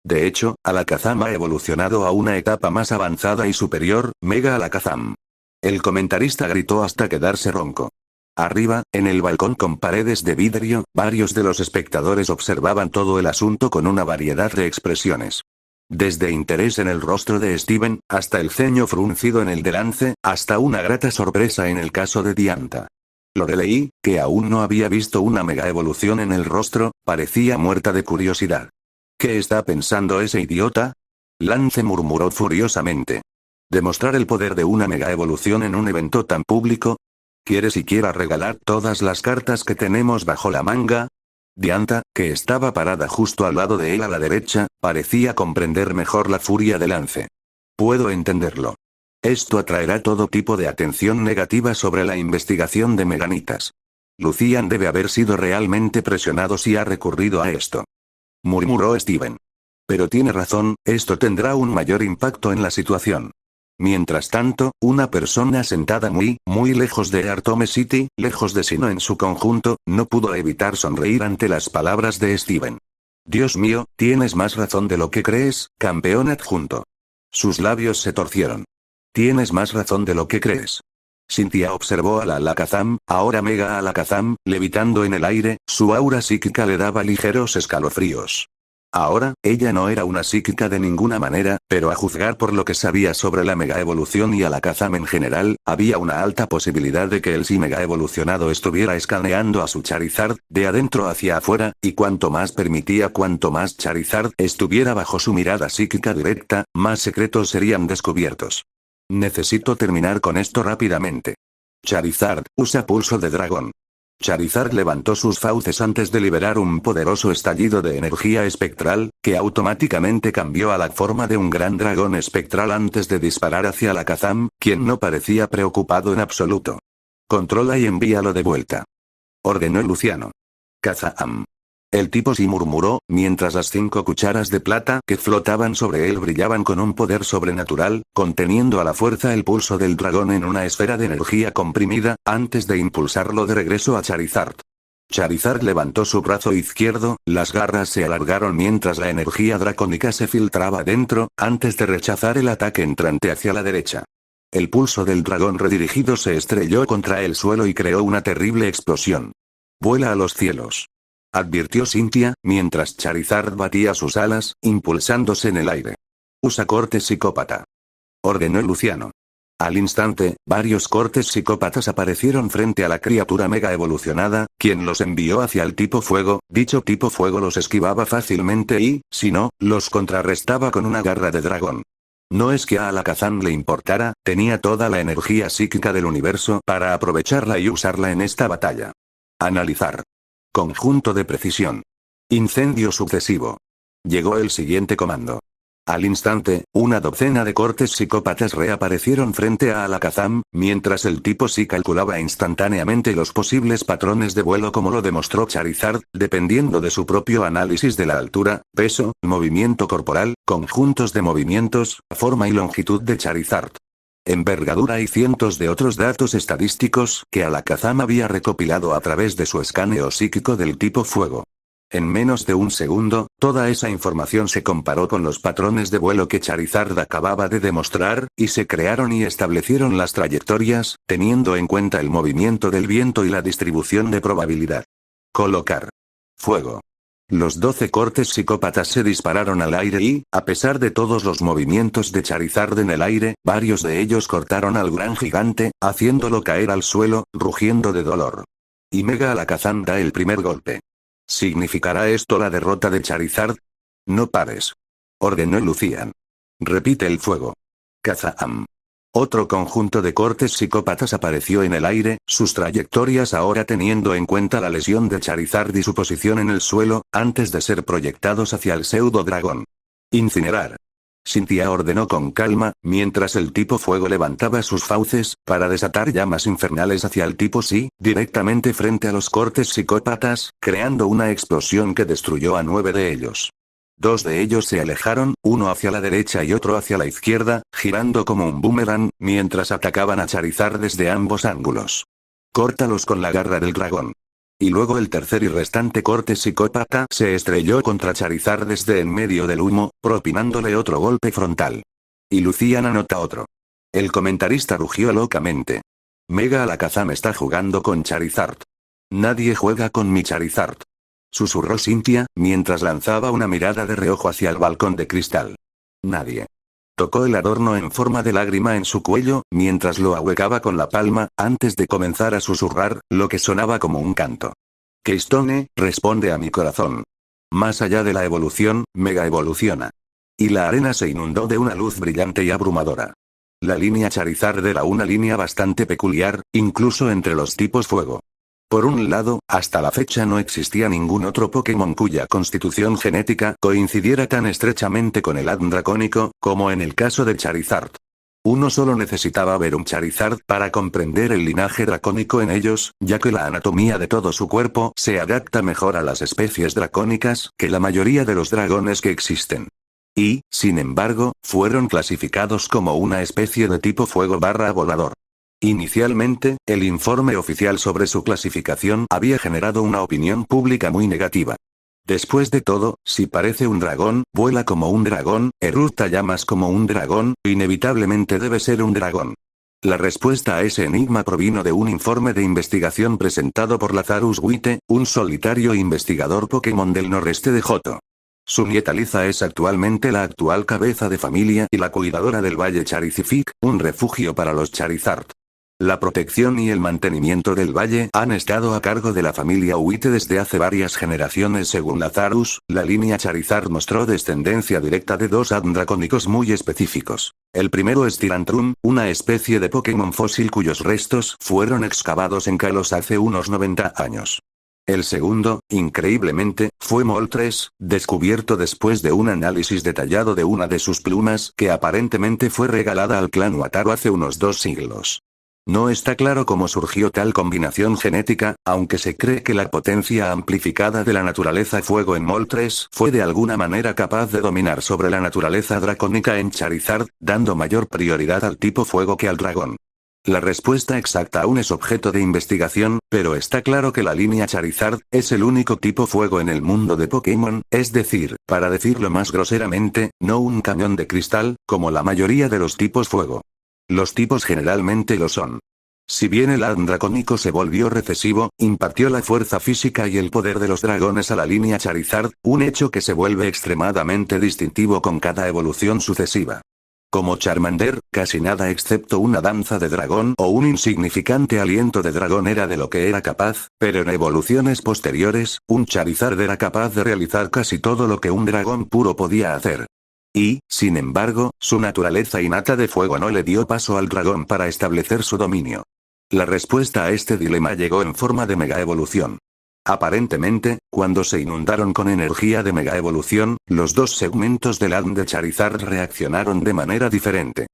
De hecho, Alakazam ha evolucionado a una etapa más avanzada y superior, Mega Alakazam. El comentarista gritó hasta quedarse ronco. Arriba, en el balcón con paredes de vidrio, varios de los espectadores observaban todo el asunto con una variedad de expresiones. Desde interés en el rostro de Steven, hasta el ceño fruncido en el de Lance, hasta una grata sorpresa en el caso de Diantha. Lorelei, que aún no había visto una mega evolución en el rostro, parecía muerta de curiosidad. ¿Qué está pensando ese idiota? Lance murmuró furiosamente. ¿Demostrar el poder de una mega evolución en un evento tan público? ¿Quiere siquiera regalar todas las cartas que tenemos bajo la manga? Diantha, que estaba parada justo al lado de él a la derecha, parecía comprender mejor la furia de Lance. Puedo entenderlo. Esto atraerá todo tipo de atención negativa sobre la investigación de Meganitas. Lucian debe haber sido realmente presionado si ha recurrido a esto. Murmuró Steven. Pero tiene razón, esto tendrá un mayor impacto en la situación. Mientras tanto, una persona sentada muy lejos de Artome City, lejos de Sinnoh en su conjunto, no pudo evitar sonreír ante las palabras de Steven. Dios mío, tienes más razón de lo que crees, campeón adjunto. Sus labios se torcieron. Tienes más razón de lo que crees. Cynthia observó a la Alakazam, ahora Mega Alakazam, levitando en el aire, su aura psíquica le daba ligeros escalofríos. Ahora, ella no era una psíquica de ninguna manera, pero a juzgar por lo que sabía sobre la mega evolución y Alakazam en general, había una alta posibilidad de que el sí mega evolucionado estuviera escaneando a su Charizard, de adentro hacia afuera, y cuanto más permitía cuanto más Charizard estuviera bajo su mirada psíquica directa, más secretos serían descubiertos. Necesito terminar con esto rápidamente. Charizard, usa pulso de dragón. Charizard levantó sus fauces antes de liberar un poderoso estallido de energía espectral, que automáticamente cambió a la forma de un gran dragón espectral antes de disparar hacia Alakazam, quien no parecía preocupado en absoluto. Controla y envíalo de vuelta. Ordenó Luciano. Kazam. El tipo sí murmuró, mientras las 5 cucharas de plata que flotaban sobre él brillaban con un poder sobrenatural, conteniendo a la fuerza el pulso del dragón en una esfera de energía comprimida, antes de impulsarlo de regreso a Charizard. Charizard levantó su brazo izquierdo, las garras se alargaron mientras la energía dracónica se filtraba dentro, antes de rechazar el ataque entrante hacia la derecha. El pulso del dragón redirigido se estrelló contra el suelo y creó una terrible explosión. Vuela a los cielos. Advirtió Cynthia, mientras Charizard batía sus alas, impulsándose en el aire. Usa corte psicópata. Ordenó Luciano. Al instante, varios cortes psicópatas aparecieron frente a la criatura mega evolucionada, quien los envió hacia el tipo fuego. Dicho tipo fuego los esquivaba fácilmente y, si no, los contrarrestaba con una garra de dragón. No es que a Alakazam le importara, tenía toda la energía psíquica del universo para aprovecharla y usarla en esta batalla. Analizar. Conjunto de precisión. Incendio sucesivo. Llegó el siguiente comando. Al instante, una docena de cortes psicópatas reaparecieron frente a Alakazam, mientras el tipo sí calculaba instantáneamente los posibles patrones de vuelo como lo demostró Charizard, dependiendo de su propio análisis de la altura, peso, movimiento corporal, conjuntos de movimientos, forma y longitud de Charizard. Envergadura y cientos de otros datos estadísticos que Alakazam había recopilado a través de su escaneo psíquico del tipo fuego. En menos de un segundo, toda esa información se comparó con los patrones de vuelo que Charizard acababa de demostrar, y se crearon y establecieron las trayectorias, teniendo en cuenta el movimiento del viento y la distribución de probabilidad. Colocar. Fuego. Los 12 cortes psicópatas se dispararon al aire y, a pesar de todos los movimientos de Charizard en el aire, varios de ellos cortaron al gran gigante, haciéndolo caer al suelo, rugiendo de dolor. Y Mega Alakazam da el primer golpe. ¿Significará esto la derrota de Charizard? No pares. Ordenó Lucian. Repite el fuego. Kazam. Otro conjunto de cortes psicópatas apareció en el aire, sus trayectorias ahora teniendo en cuenta la lesión de Charizard y su posición en el suelo, antes de ser proyectados hacia el pseudo dragón. Incinerar. Cynthia ordenó con calma, mientras el tipo fuego levantaba sus fauces, para desatar llamas infernales hacia el tipo sí, directamente frente a los cortes psicópatas, creando una explosión que destruyó a 9 de ellos. 2 de ellos se alejaron, uno hacia la derecha y otro hacia la izquierda, girando como un boomerang, mientras atacaban a Charizard desde ambos ángulos. Córtalos con la garra del dragón. Y luego el tercer y restante corte psicópata se estrelló contra Charizard desde en medio del humo, propinándole otro golpe frontal. Y Lucian anota otro. El comentarista rugió locamente. Mega Alakazam está jugando con Charizard. Nadie juega con mi Charizard. Susurró Cynthia, mientras lanzaba una mirada de reojo hacia el balcón de cristal. Nadie. Tocó el adorno en forma de lágrima en su cuello, mientras lo ahuecaba con la palma, antes de comenzar a susurrar, lo que sonaba como un canto. Keystone, responde a mi corazón. Más allá de la evolución, mega evoluciona. Y la arena se inundó de una luz brillante y abrumadora. La línea Charizard era una línea bastante peculiar, incluso entre los tipos fuego. Por un lado, hasta la fecha no existía ningún otro Pokémon cuya constitución genética coincidiera tan estrechamente con el ADN dracónico, como en el caso de Charizard. Uno solo necesitaba ver un Charizard para comprender el linaje dracónico en ellos, ya que la anatomía de todo su cuerpo se adapta mejor a las especies dracónicas que la mayoría de los dragones que existen. Y, sin embargo, fueron clasificados como una especie de tipo fuego/volador. Inicialmente, el informe oficial sobre su clasificación había generado una opinión pública muy negativa. Después de todo, si parece un dragón, vuela como un dragón, eructa llamas como un dragón, inevitablemente debe ser un dragón. La respuesta a ese enigma provino de un informe de investigación presentado por Lazarus Witte, un solitario investigador Pokémon del noreste de Johto. Su nieta Liza es actualmente la actual cabeza de familia y la cuidadora del Valle Charizifik, un refugio para los Charizard. La protección y el mantenimiento del valle han estado a cargo de la familia Witte desde hace varias generaciones. Según Lazarus, la línea Charizard mostró descendencia directa de 2 ADN dracónicos muy específicos. El primero es Tyrantrum, una especie de Pokémon fósil cuyos restos fueron excavados en Kalos hace unos 90 años. El segundo, increíblemente, fue Moltres, descubierto después de un análisis detallado de una de sus plumas que aparentemente fue regalada al clan Wataru hace unos 2 siglos. No está claro cómo surgió tal combinación genética, aunque se cree que la potencia amplificada de la naturaleza fuego en Moltres fue de alguna manera capaz de dominar sobre la naturaleza dracónica en Charizard, dando mayor prioridad al tipo fuego que al dragón. La respuesta exacta aún es objeto de investigación, pero está claro que la línea Charizard es el único tipo fuego en el mundo de Pokémon, es decir, para decirlo más groseramente, no un cañón de cristal, como la mayoría de los tipos fuego. Los tipos generalmente lo son. Si bien el ADN dracónico se volvió recesivo, impartió la fuerza física y el poder de los dragones a la línea Charizard, un hecho que se vuelve extremadamente distintivo con cada evolución sucesiva. Como Charmander, casi nada excepto una danza de dragón o un insignificante aliento de dragón era de lo que era capaz, pero en evoluciones posteriores, un Charizard era capaz de realizar casi todo lo que un dragón puro podía hacer. Y, sin embargo, su naturaleza innata de fuego no le dio paso al dragón para establecer su dominio. La respuesta a este dilema llegó en forma de mega evolución. Aparentemente, cuando se inundaron con energía de Mega Evolución, los dos segmentos del ADN de Charizard reaccionaron de manera diferente.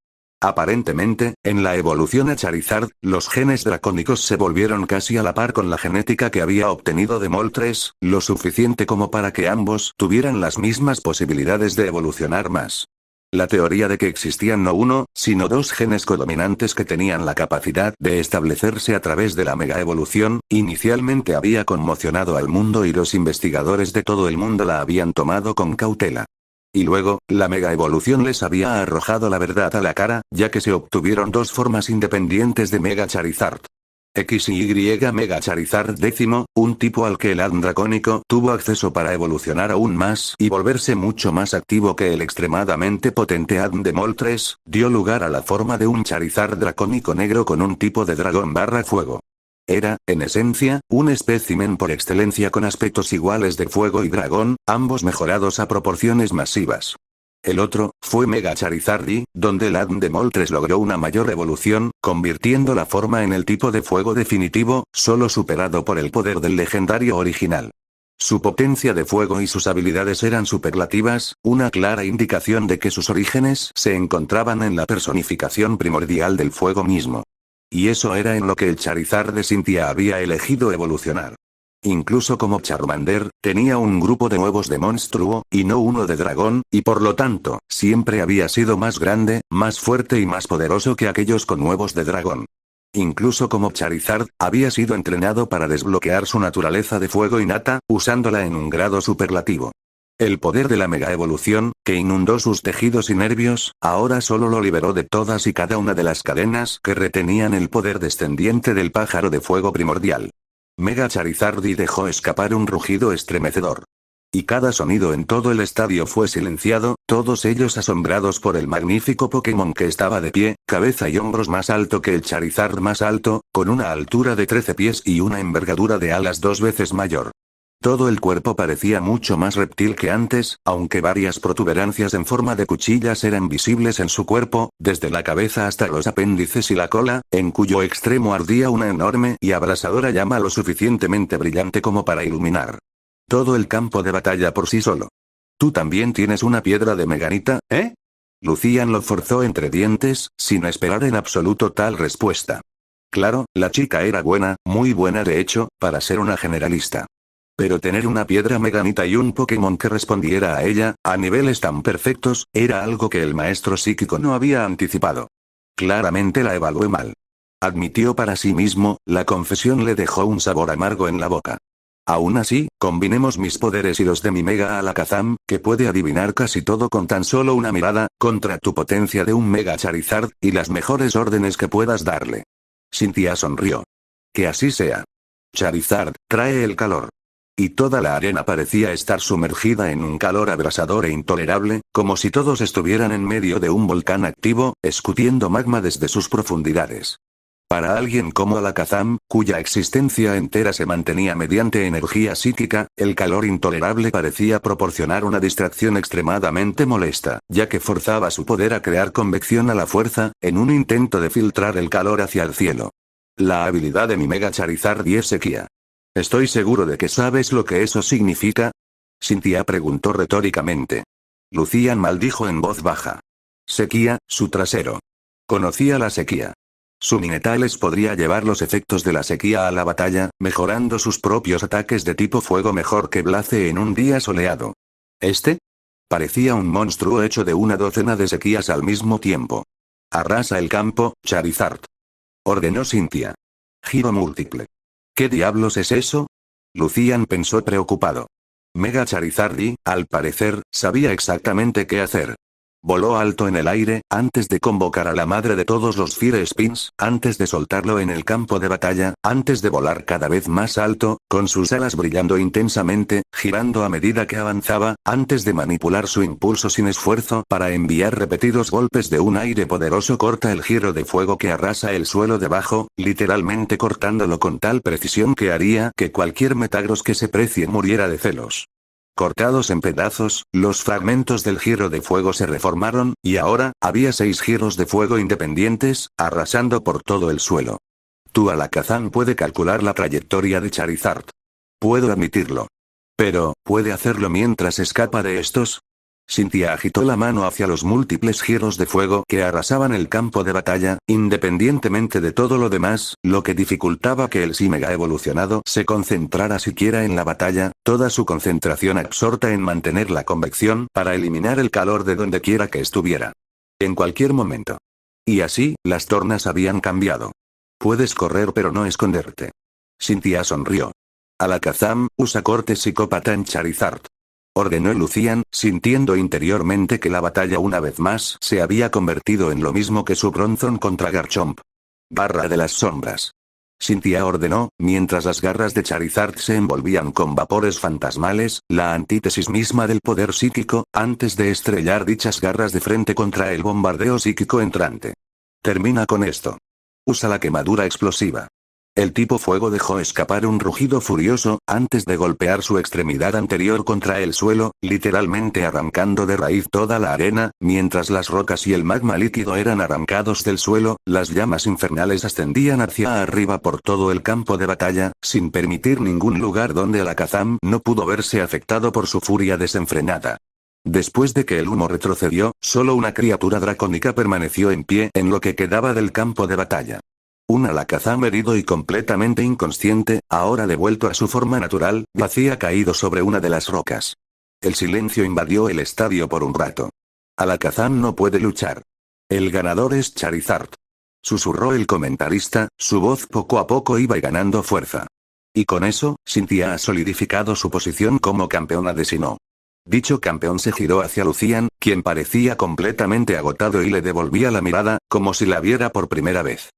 Aparentemente, en la evolución a Charizard, los genes dracónicos se volvieron casi a la par con la genética que había obtenido de Moltres, lo suficiente como para que ambos tuvieran las mismas posibilidades de evolucionar más. La teoría de que existían no uno, sino dos genes codominantes que tenían la capacidad de establecerse a través de la mega evolución, inicialmente había conmocionado al mundo y los investigadores de todo el mundo la habían tomado con cautela. Y luego, la mega evolución les había arrojado la verdad a la cara, ya que se obtuvieron dos formas independientes de Mega Charizard. X y Y Mega Charizard X, un tipo al que el ADN dracónico tuvo acceso para evolucionar aún más y volverse mucho más activo que el extremadamente potente ADN de Moltres, dio lugar a la forma de un Charizard dracónico negro con un tipo de dragón barra fuego. Era, en esencia, un espécimen por excelencia con aspectos iguales de fuego y dragón, ambos mejorados a proporciones masivas. El otro, fue Mega Charizard Y, donde el ADN de Moltres logró una mayor evolución, convirtiendo la forma en el tipo de fuego definitivo, solo superado por el poder del legendario original. Su potencia de fuego y sus habilidades eran superlativas, una clara indicación de que sus orígenes se encontraban en la personificación primordial del fuego mismo. Y eso era en lo que el Charizard de Cynthia había elegido evolucionar. Incluso como Charmander, tenía un grupo de huevos de monstruo, y no uno de dragón, y por lo tanto, siempre había sido más grande, más fuerte y más poderoso que aquellos con huevos de dragón. Incluso como Charizard, había sido entrenado para desbloquear su naturaleza de fuego innata, usándola en un grado superlativo. El poder de la mega evolución, que inundó sus tejidos y nervios, ahora solo lo liberó de todas y cada una de las cadenas que retenían el poder descendiente del pájaro de fuego primordial. Mega Charizard y dejó escapar un rugido estremecedor. Y cada sonido en todo el estadio fue silenciado, todos ellos asombrados por el magnífico Pokémon que estaba de pie, cabeza y hombros más alto que el Charizard más alto, con una altura de 13 pies y una envergadura de alas 2 veces mayor. Todo el cuerpo parecía mucho más reptil que antes, aunque varias protuberancias en forma de cuchillas eran visibles en su cuerpo, desde la cabeza hasta los apéndices y la cola, en cuyo extremo ardía una enorme y abrasadora llama lo suficientemente brillante como para iluminar todo el campo de batalla por sí solo. ¿Tú también tienes una piedra de meganita, eh? Lucian lo forzó entre dientes, sin esperar en absoluto tal respuesta. Claro, la chica era buena, muy buena de hecho, para ser una generalista. Pero tener una piedra meganita y un Pokémon que respondiera a ella, a niveles tan perfectos, era algo que el maestro psíquico no había anticipado. Claramente la evalué mal. Admitió para sí mismo, la confesión le dejó un sabor amargo en la boca. Aún así, combinemos mis poderes y los de mi Mega Alakazam, que puede adivinar casi todo con tan solo una mirada, contra tu potencia de un Mega Charizard, y las mejores órdenes que puedas darle. Cynthia sonrió. Que así sea. Charizard, trae el calor. Y toda la arena parecía estar sumergida en un calor abrasador e intolerable, como si todos estuvieran en medio de un volcán activo, escutiendo magma desde sus profundidades. Para alguien como Alakazam, cuya existencia entera se mantenía mediante energía psíquica, el calor intolerable parecía proporcionar una distracción extremadamente molesta, ya que forzaba su poder a crear convección a la fuerza, en un intento de filtrar el calor hacia el cielo. La habilidad de mi Mega Charizard y es sequía. ¿Estoy seguro de que sabes lo que eso significa? Cynthia preguntó retóricamente. Lucian maldijo en voz baja. Sequía, su trasero. Conocía la sequía. Su Ninetales podría llevar los efectos de la sequía a la batalla, mejorando sus propios ataques de tipo fuego mejor que Blaze en un día soleado. ¿Este? Parecía un monstruo hecho de una docena de sequías al mismo tiempo. Arrasa el campo, Charizard. Ordenó Cynthia. Giro múltiple. ¿Qué diablos es eso? Lucian pensó preocupado. Mega Charizard y, al parecer, sabía exactamente qué hacer. Voló alto en el aire, antes de convocar a la madre de todos los Fire Spins, antes de soltarlo en el campo de batalla, antes de volar cada vez más alto, con sus alas brillando intensamente, girando a medida que avanzaba, antes de manipular su impulso sin esfuerzo para enviar repetidos golpes de un aire poderoso corta el giro de fuego que arrasa el suelo debajo, literalmente cortándolo con tal precisión que haría que cualquier Metagross que se precie muriera de celos. Cortados en pedazos, los fragmentos del giro de fuego se reformaron, y ahora, había 6 giros de fuego independientes, arrasando por todo el suelo. Tu Alakazam puede calcular la trayectoria de Charizard. Puedo admitirlo. Pero, ¿puede hacerlo mientras escapa de estos? Cynthia agitó la mano hacia los múltiples giros de fuego que arrasaban el campo de batalla, independientemente de todo lo demás, lo que dificultaba que el sí mega evolucionado se concentrara siquiera en la batalla, toda su concentración absorta en mantener la convección para eliminar el calor de donde quiera que estuviera. En cualquier momento. Y así, las tornas habían cambiado. Puedes correr pero no esconderte. Cynthia sonrió. Alakazam, usa corte psicópata en Charizard. Ordenó Lucian, sintiendo interiormente que la batalla una vez más se había convertido en lo mismo que su Bronzong contra Garchomp. Garra de las sombras. Cynthia ordenó, mientras las garras de Charizard se envolvían con vapores fantasmales, la antítesis misma del poder psíquico, antes de estrellar dichas garras de frente contra el bombardeo psíquico entrante. Termina con esto. Usa la quemadura explosiva. El tipo fuego dejó escapar un rugido furioso, antes de golpear su extremidad anterior contra el suelo, literalmente arrancando de raíz toda la arena, mientras las rocas y el magma líquido eran arrancados del suelo, las llamas infernales ascendían hacia arriba por todo el campo de batalla, sin permitir ningún lugar donde Alakazam no pudo verse afectado por su furia desenfrenada. Después de que el humo retrocedió, solo una criatura dracónica permaneció en pie en lo que quedaba del campo de batalla. Un Alakazam herido y completamente inconsciente, ahora devuelto a su forma natural, yacía caído sobre una de las rocas. El silencio invadió el estadio por un rato. Alakazam no puede luchar. El ganador es Charizard. Susurró el comentarista, su voz poco a poco iba ganando fuerza. Y con eso, Cynthia ha solidificado su posición como campeona de Sinnoh. Dicho campeón se giró hacia Lucian, quien parecía completamente agotado y le devolvía la mirada, como si la viera por primera vez.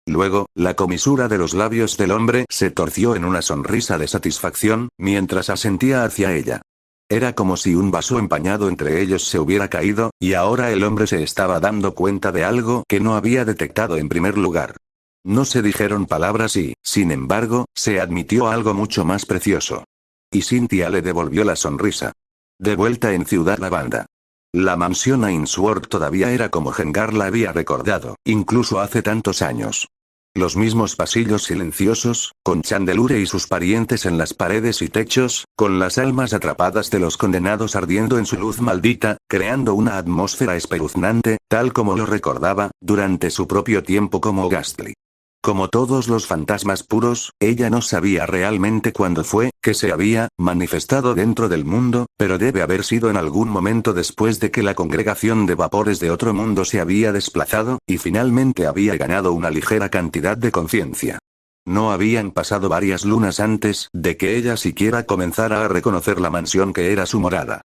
Luego, la comisura de los labios del hombre se torció en una sonrisa de satisfacción, mientras asentía hacia ella. Era como si un vaso empañado entre ellos se hubiera caído, y ahora el hombre se estaba dando cuenta de algo que no había detectado en primer lugar. No se dijeron palabras y, sin embargo, se admitió algo mucho más precioso. Y Cynthia le devolvió la sonrisa. De vuelta en Ciudad Lavanda. La mansión Ainsworth todavía era como Gengar la había recordado, incluso hace tantos años. Los mismos pasillos silenciosos, con Chandelure y sus parientes en las paredes y techos, con las almas atrapadas de los condenados ardiendo en su luz maldita, creando una atmósfera espeluznante, tal como lo recordaba, durante su propio tiempo como Gastly. Como todos los fantasmas puros, ella no sabía realmente cuándo fue que se había manifestado dentro del mundo, pero debe haber sido en algún momento después de que la congregación de vapores de otro mundo se había desplazado, y finalmente había ganado una ligera cantidad de conciencia. No habían pasado varias lunas antes de que ella siquiera comenzara a reconocer la mansión que era su morada.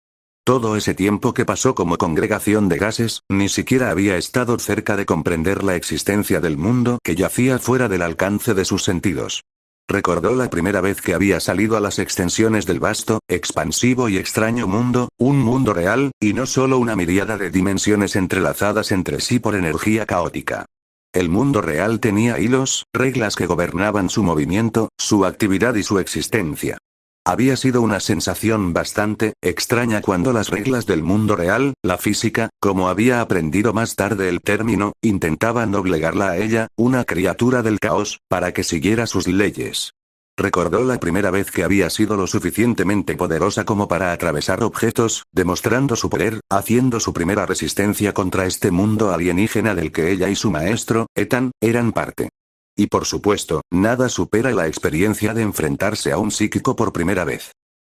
Todo ese tiempo que pasó como congregación de gases, ni siquiera había estado cerca de comprender la existencia del mundo que yacía fuera del alcance de sus sentidos. Recordó la primera vez que había salido a las extensiones del vasto, expansivo y extraño mundo, un mundo real, y no solo una miríada de dimensiones entrelazadas entre sí por energía caótica. El mundo real tenía hilos, reglas que gobernaban su movimiento, su actividad y su existencia. Había sido una sensación bastante extraña cuando las reglas del mundo real, la física, como había aprendido más tarde el término, intentaban obligarla a ella, una criatura del caos, para que siguiera sus leyes. Recordó la primera vez que había sido lo suficientemente poderosa como para atravesar objetos, demostrando su poder, haciendo su primera resistencia contra este mundo alienígena del que ella y su maestro, Ethan, eran parte. Y por supuesto, nada supera la experiencia de enfrentarse a un psíquico por primera vez.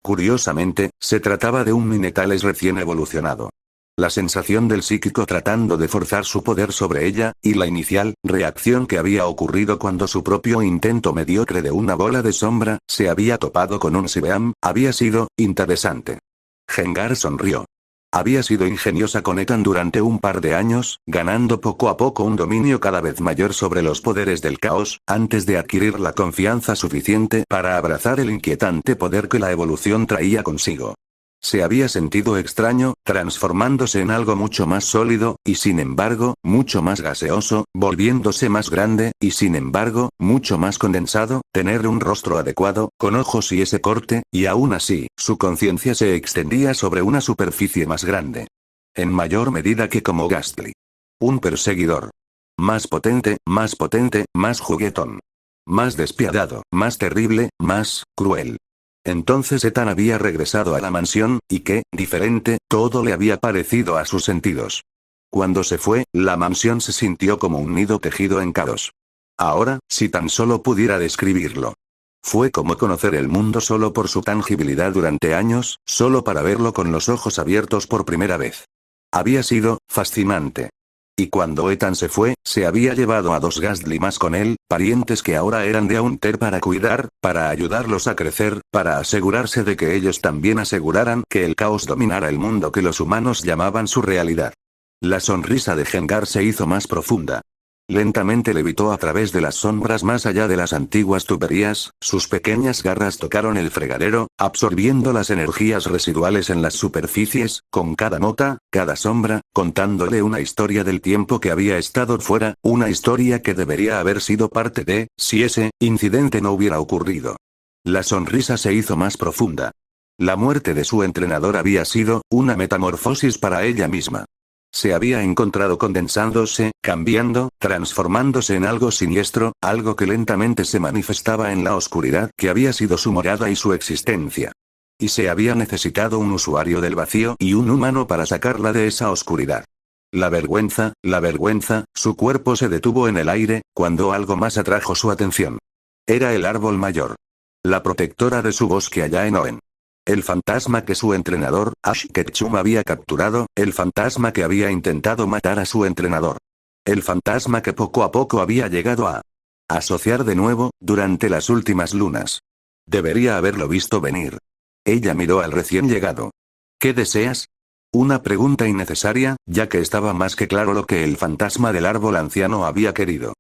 Curiosamente, se trataba de un Minetales recién evolucionado. La sensación del psíquico tratando de forzar su poder sobre ella, y la inicial reacción que había ocurrido cuando su propio intento mediocre de una bola de sombra se había topado con un Seabeam, había sido interesante. Gengar sonrió. Había sido ingeniosa con Ethan durante un par de años, ganando poco a poco un dominio cada vez mayor sobre los poderes del caos, antes de adquirir la confianza suficiente para abrazar el inquietante poder que la evolución traía consigo. Se había sentido extraño, transformándose en algo mucho más sólido, y sin embargo, mucho más gaseoso, volviéndose más grande, y sin embargo, mucho más condensado, tener un rostro adecuado, con ojos y ese corte, y aún así, su conciencia se extendía sobre una superficie más grande. En mayor medida que como Gastly. Un perseguidor. Más potente, más juguetón. Más despiadado, más terrible, más cruel. Entonces Ethan había regresado a la mansión, y qué diferente, todo le había parecido a sus sentidos. Cuando se fue, la mansión se sintió como un nido tejido en caos. Ahora, si tan solo pudiera describirlo. Fue como conocer el mundo solo por su tangibilidad durante años, solo para verlo con los ojos abiertos por primera vez. Había sido fascinante. Y cuando Ethan se fue, se había llevado a 2 Ghastly más con él, parientes que ahora eran de Haunter para cuidar, para ayudarlos a crecer, para asegurarse de que ellos también aseguraran que el caos dominara el mundo que los humanos llamaban su realidad. La sonrisa de Gengar se hizo más profunda. Lentamente levitó a través de las sombras más allá de las antiguas tuberías, sus pequeñas garras tocaron el fregadero, absorbiendo las energías residuales en las superficies, con cada mota, cada sombra, contándole una historia del tiempo que había estado fuera, una historia que debería haber sido parte de, si ese incidente no hubiera ocurrido. La sonrisa se hizo más profunda. La muerte de su entrenador había sido una metamorfosis para ella misma. Se había encontrado condensándose, cambiando, transformándose en algo siniestro, algo que lentamente se manifestaba en la oscuridad que había sido su morada y su existencia. Y se había necesitado un usuario del vacío y un humano para sacarla de esa oscuridad. La vergüenza, su cuerpo se detuvo en el aire, cuando algo más atrajo su atención. Era el árbol mayor. La protectora de su bosque allá en Oen. El fantasma que su entrenador, Ash Ketchum, había capturado, el fantasma que había intentado matar a su entrenador. El fantasma que poco a poco había llegado a asociar de nuevo, durante las últimas lunas. Debería haberlo visto venir. Ella miró al recién llegado. ¿Qué deseas? Una pregunta innecesaria, ya que estaba más que claro lo que el fantasma del árbol anciano había querido.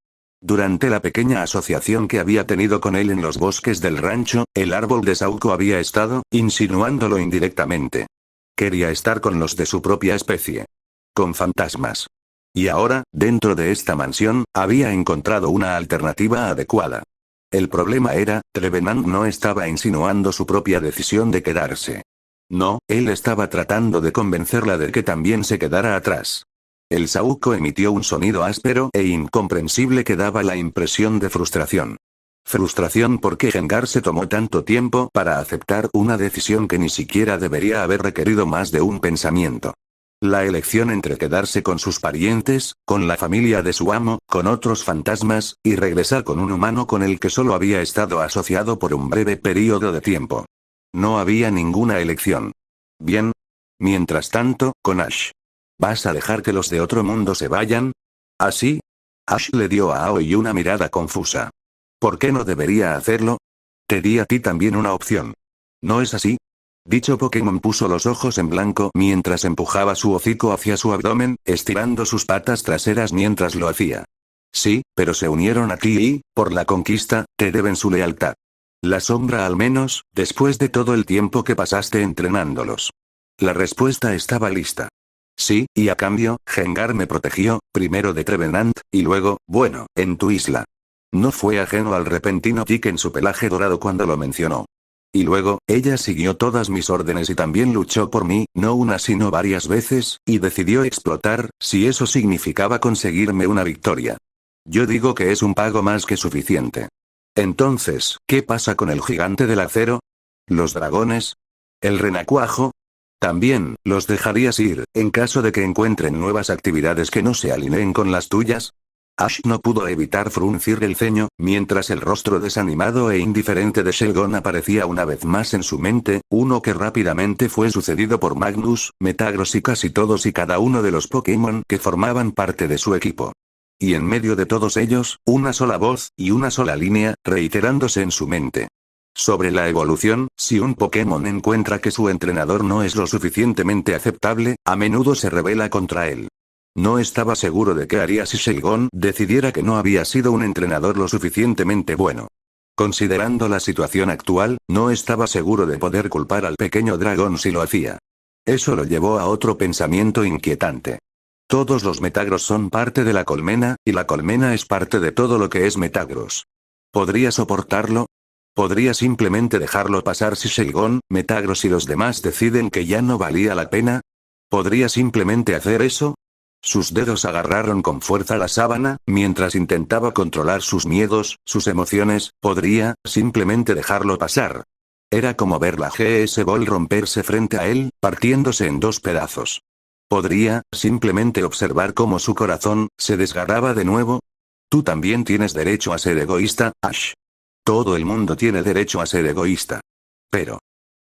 Durante la pequeña asociación que había tenido con él en los bosques del rancho, el árbol de Sauco había estado insinuándolo indirectamente. Quería estar con los de su propia especie. Con fantasmas. Y ahora, dentro de esta mansión, había encontrado una alternativa adecuada. El problema era, Trevenant no estaba insinuando su propia decisión de quedarse. No, él estaba tratando de convencerla de que también se quedara atrás. El Sauco emitió un sonido áspero e incomprensible que daba la impresión de frustración. Frustración porque Gengar se tomó tanto tiempo para aceptar una decisión que ni siquiera debería haber requerido más de un pensamiento. La elección entre quedarse con sus parientes, con la familia de su amo, con otros fantasmas, y regresar con un humano con el que solo había estado asociado por un breve periodo de tiempo. No había ninguna elección. Bien. Mientras tanto, con Ash. ¿Vas a dejar que los de otro mundo se vayan? ¿Así? Ash le dio a Aoi una mirada confusa. ¿Por qué no debería hacerlo? Te di a ti también una opción. ¿No es así? Dicho Pokémon puso los ojos en blanco mientras empujaba su hocico hacia su abdomen, estirando sus patas traseras mientras lo hacía. Sí, pero se unieron a ti y, por la conquista, te deben su lealtad. La sombra al menos, después de todo el tiempo que pasaste entrenándolos. La respuesta estaba lista. Sí, y a cambio, Gengar me protegió, primero de Trevenant, y luego, bueno, en tu isla. No fue ajeno al repentino tic en su pelaje dorado cuando lo mencionó. Y luego, ella siguió todas mis órdenes y también luchó por mí, no una sino varias veces, y decidió explotar, si eso significaba conseguirme una victoria. Yo digo que es un pago más que suficiente. Entonces, ¿qué pasa con el gigante del acero? ¿Los dragones? ¿El renacuajo? También, ¿los dejarías ir, en caso de que encuentren nuevas actividades que no se alineen con las tuyas? Ash no pudo evitar fruncir el ceño, mientras el rostro desanimado e indiferente de Shelgon aparecía una vez más en su mente, uno que rápidamente fue sucedido por Magnus, Metagross y casi todos y cada uno de los Pokémon que formaban parte de su equipo. Y en medio de todos ellos, una sola voz, y una sola línea, reiterándose en su mente. Sobre la evolución, si un Pokémon encuentra que su entrenador no es lo suficientemente aceptable, a menudo se rebela contra él. No estaba seguro de qué haría si Shelgon decidiera que no había sido un entrenador lo suficientemente bueno. Considerando la situación actual, no estaba seguro de poder culpar al pequeño dragón si lo hacía. Eso lo llevó a otro pensamiento inquietante. Todos los Metagross son parte de la colmena, y la colmena es parte de todo lo que es Metagross. ¿Podría soportarlo? ¿Podría simplemente dejarlo pasar si Shelgon, Metagross y los demás deciden que ya no valía la pena? ¿Podría simplemente hacer eso? Sus dedos agarraron con fuerza la sábana, mientras intentaba controlar sus miedos, sus emociones, ¿podría simplemente dejarlo pasar? Era como ver la GS Ball romperse frente a él, partiéndose en dos pedazos. ¿Podría, simplemente observar cómo su corazón, se desgarraba de nuevo? Tú también tienes derecho a ser egoísta, Ash. Todo el mundo tiene derecho a ser egoísta. Pero,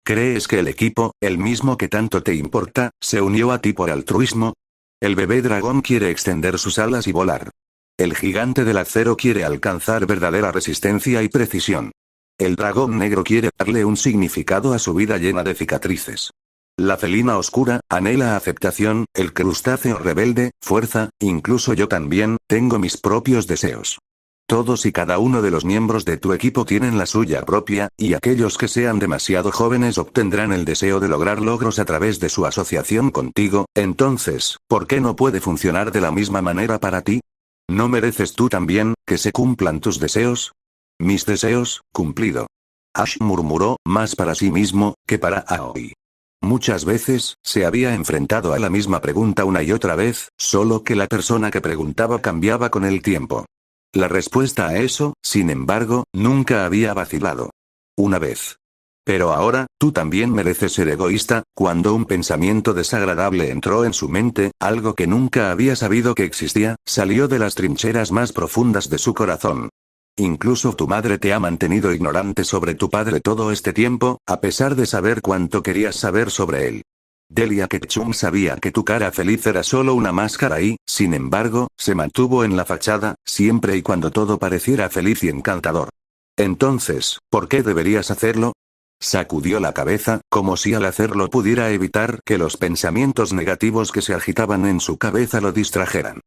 ¿crees que el equipo, el mismo que tanto te importa, se unió a ti por altruismo? El bebé dragón quiere extender sus alas y volar. El gigante del acero quiere alcanzar verdadera resistencia y precisión. El dragón negro quiere darle un significado a su vida llena de cicatrices. La felina oscura, anhela aceptación, el crustáceo rebelde, fuerza, incluso yo también, tengo mis propios deseos. Todos y cada uno de los miembros de tu equipo tienen la suya propia, y aquellos que sean demasiado jóvenes obtendrán el deseo de lograr logros a través de su asociación contigo. Entonces, ¿por qué no puede funcionar de la misma manera para ti? ¿No mereces tú también, que se cumplan tus deseos? Mis deseos, cumplido. Ash murmuró, más para sí mismo, que para Aoi. Muchas veces, se había enfrentado a la misma pregunta una y otra vez, solo que la persona que preguntaba cambiaba con el tiempo. La respuesta a eso, sin embargo, nunca había vacilado. Una vez. Pero ahora, tú también mereces ser egoísta. Cuando un pensamiento desagradable entró en su mente, algo que nunca había sabido que existía, salió de las trincheras más profundas de su corazón. Incluso tu madre te ha mantenido ignorante sobre tu padre todo este tiempo, a pesar de saber cuánto querías saber sobre él. Delia Ketchum sabía que tu cara feliz era solo una máscara y, sin embargo, se mantuvo en la fachada, siempre y cuando todo pareciera feliz y encantador. Entonces, ¿por qué deberías hacerlo? Sacudió la cabeza, como si al hacerlo pudiera evitar que los pensamientos negativos que se agitaban en su cabeza lo distrajeran.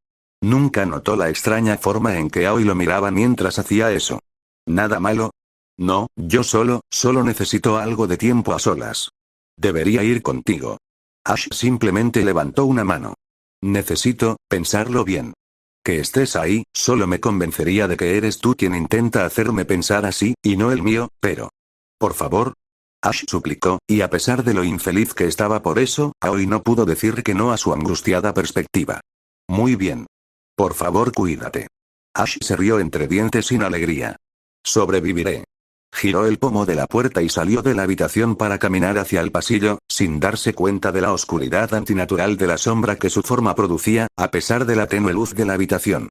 Nunca notó la extraña forma en que Aoi lo miraba mientras hacía eso. ¿Nada malo? No, yo solo necesito algo de tiempo a solas. Debería ir contigo. Ash simplemente levantó una mano. Necesito pensarlo bien. Que estés ahí, solo me convencería de que eres tú quien intenta hacerme pensar así, y no el mío, pero... Por favor. Ash suplicó, y a pesar de lo infeliz que estaba por eso, Aoi no pudo decir que no a su angustiada perspectiva. Muy bien. Por favor, cuídate. Ash se rió entre dientes sin alegría. Sobreviviré. Giró el pomo de la puerta y salió de la habitación para caminar hacia el pasillo, sin darse cuenta de la oscuridad antinatural de la sombra que su forma producía, a pesar de la tenue luz de la habitación.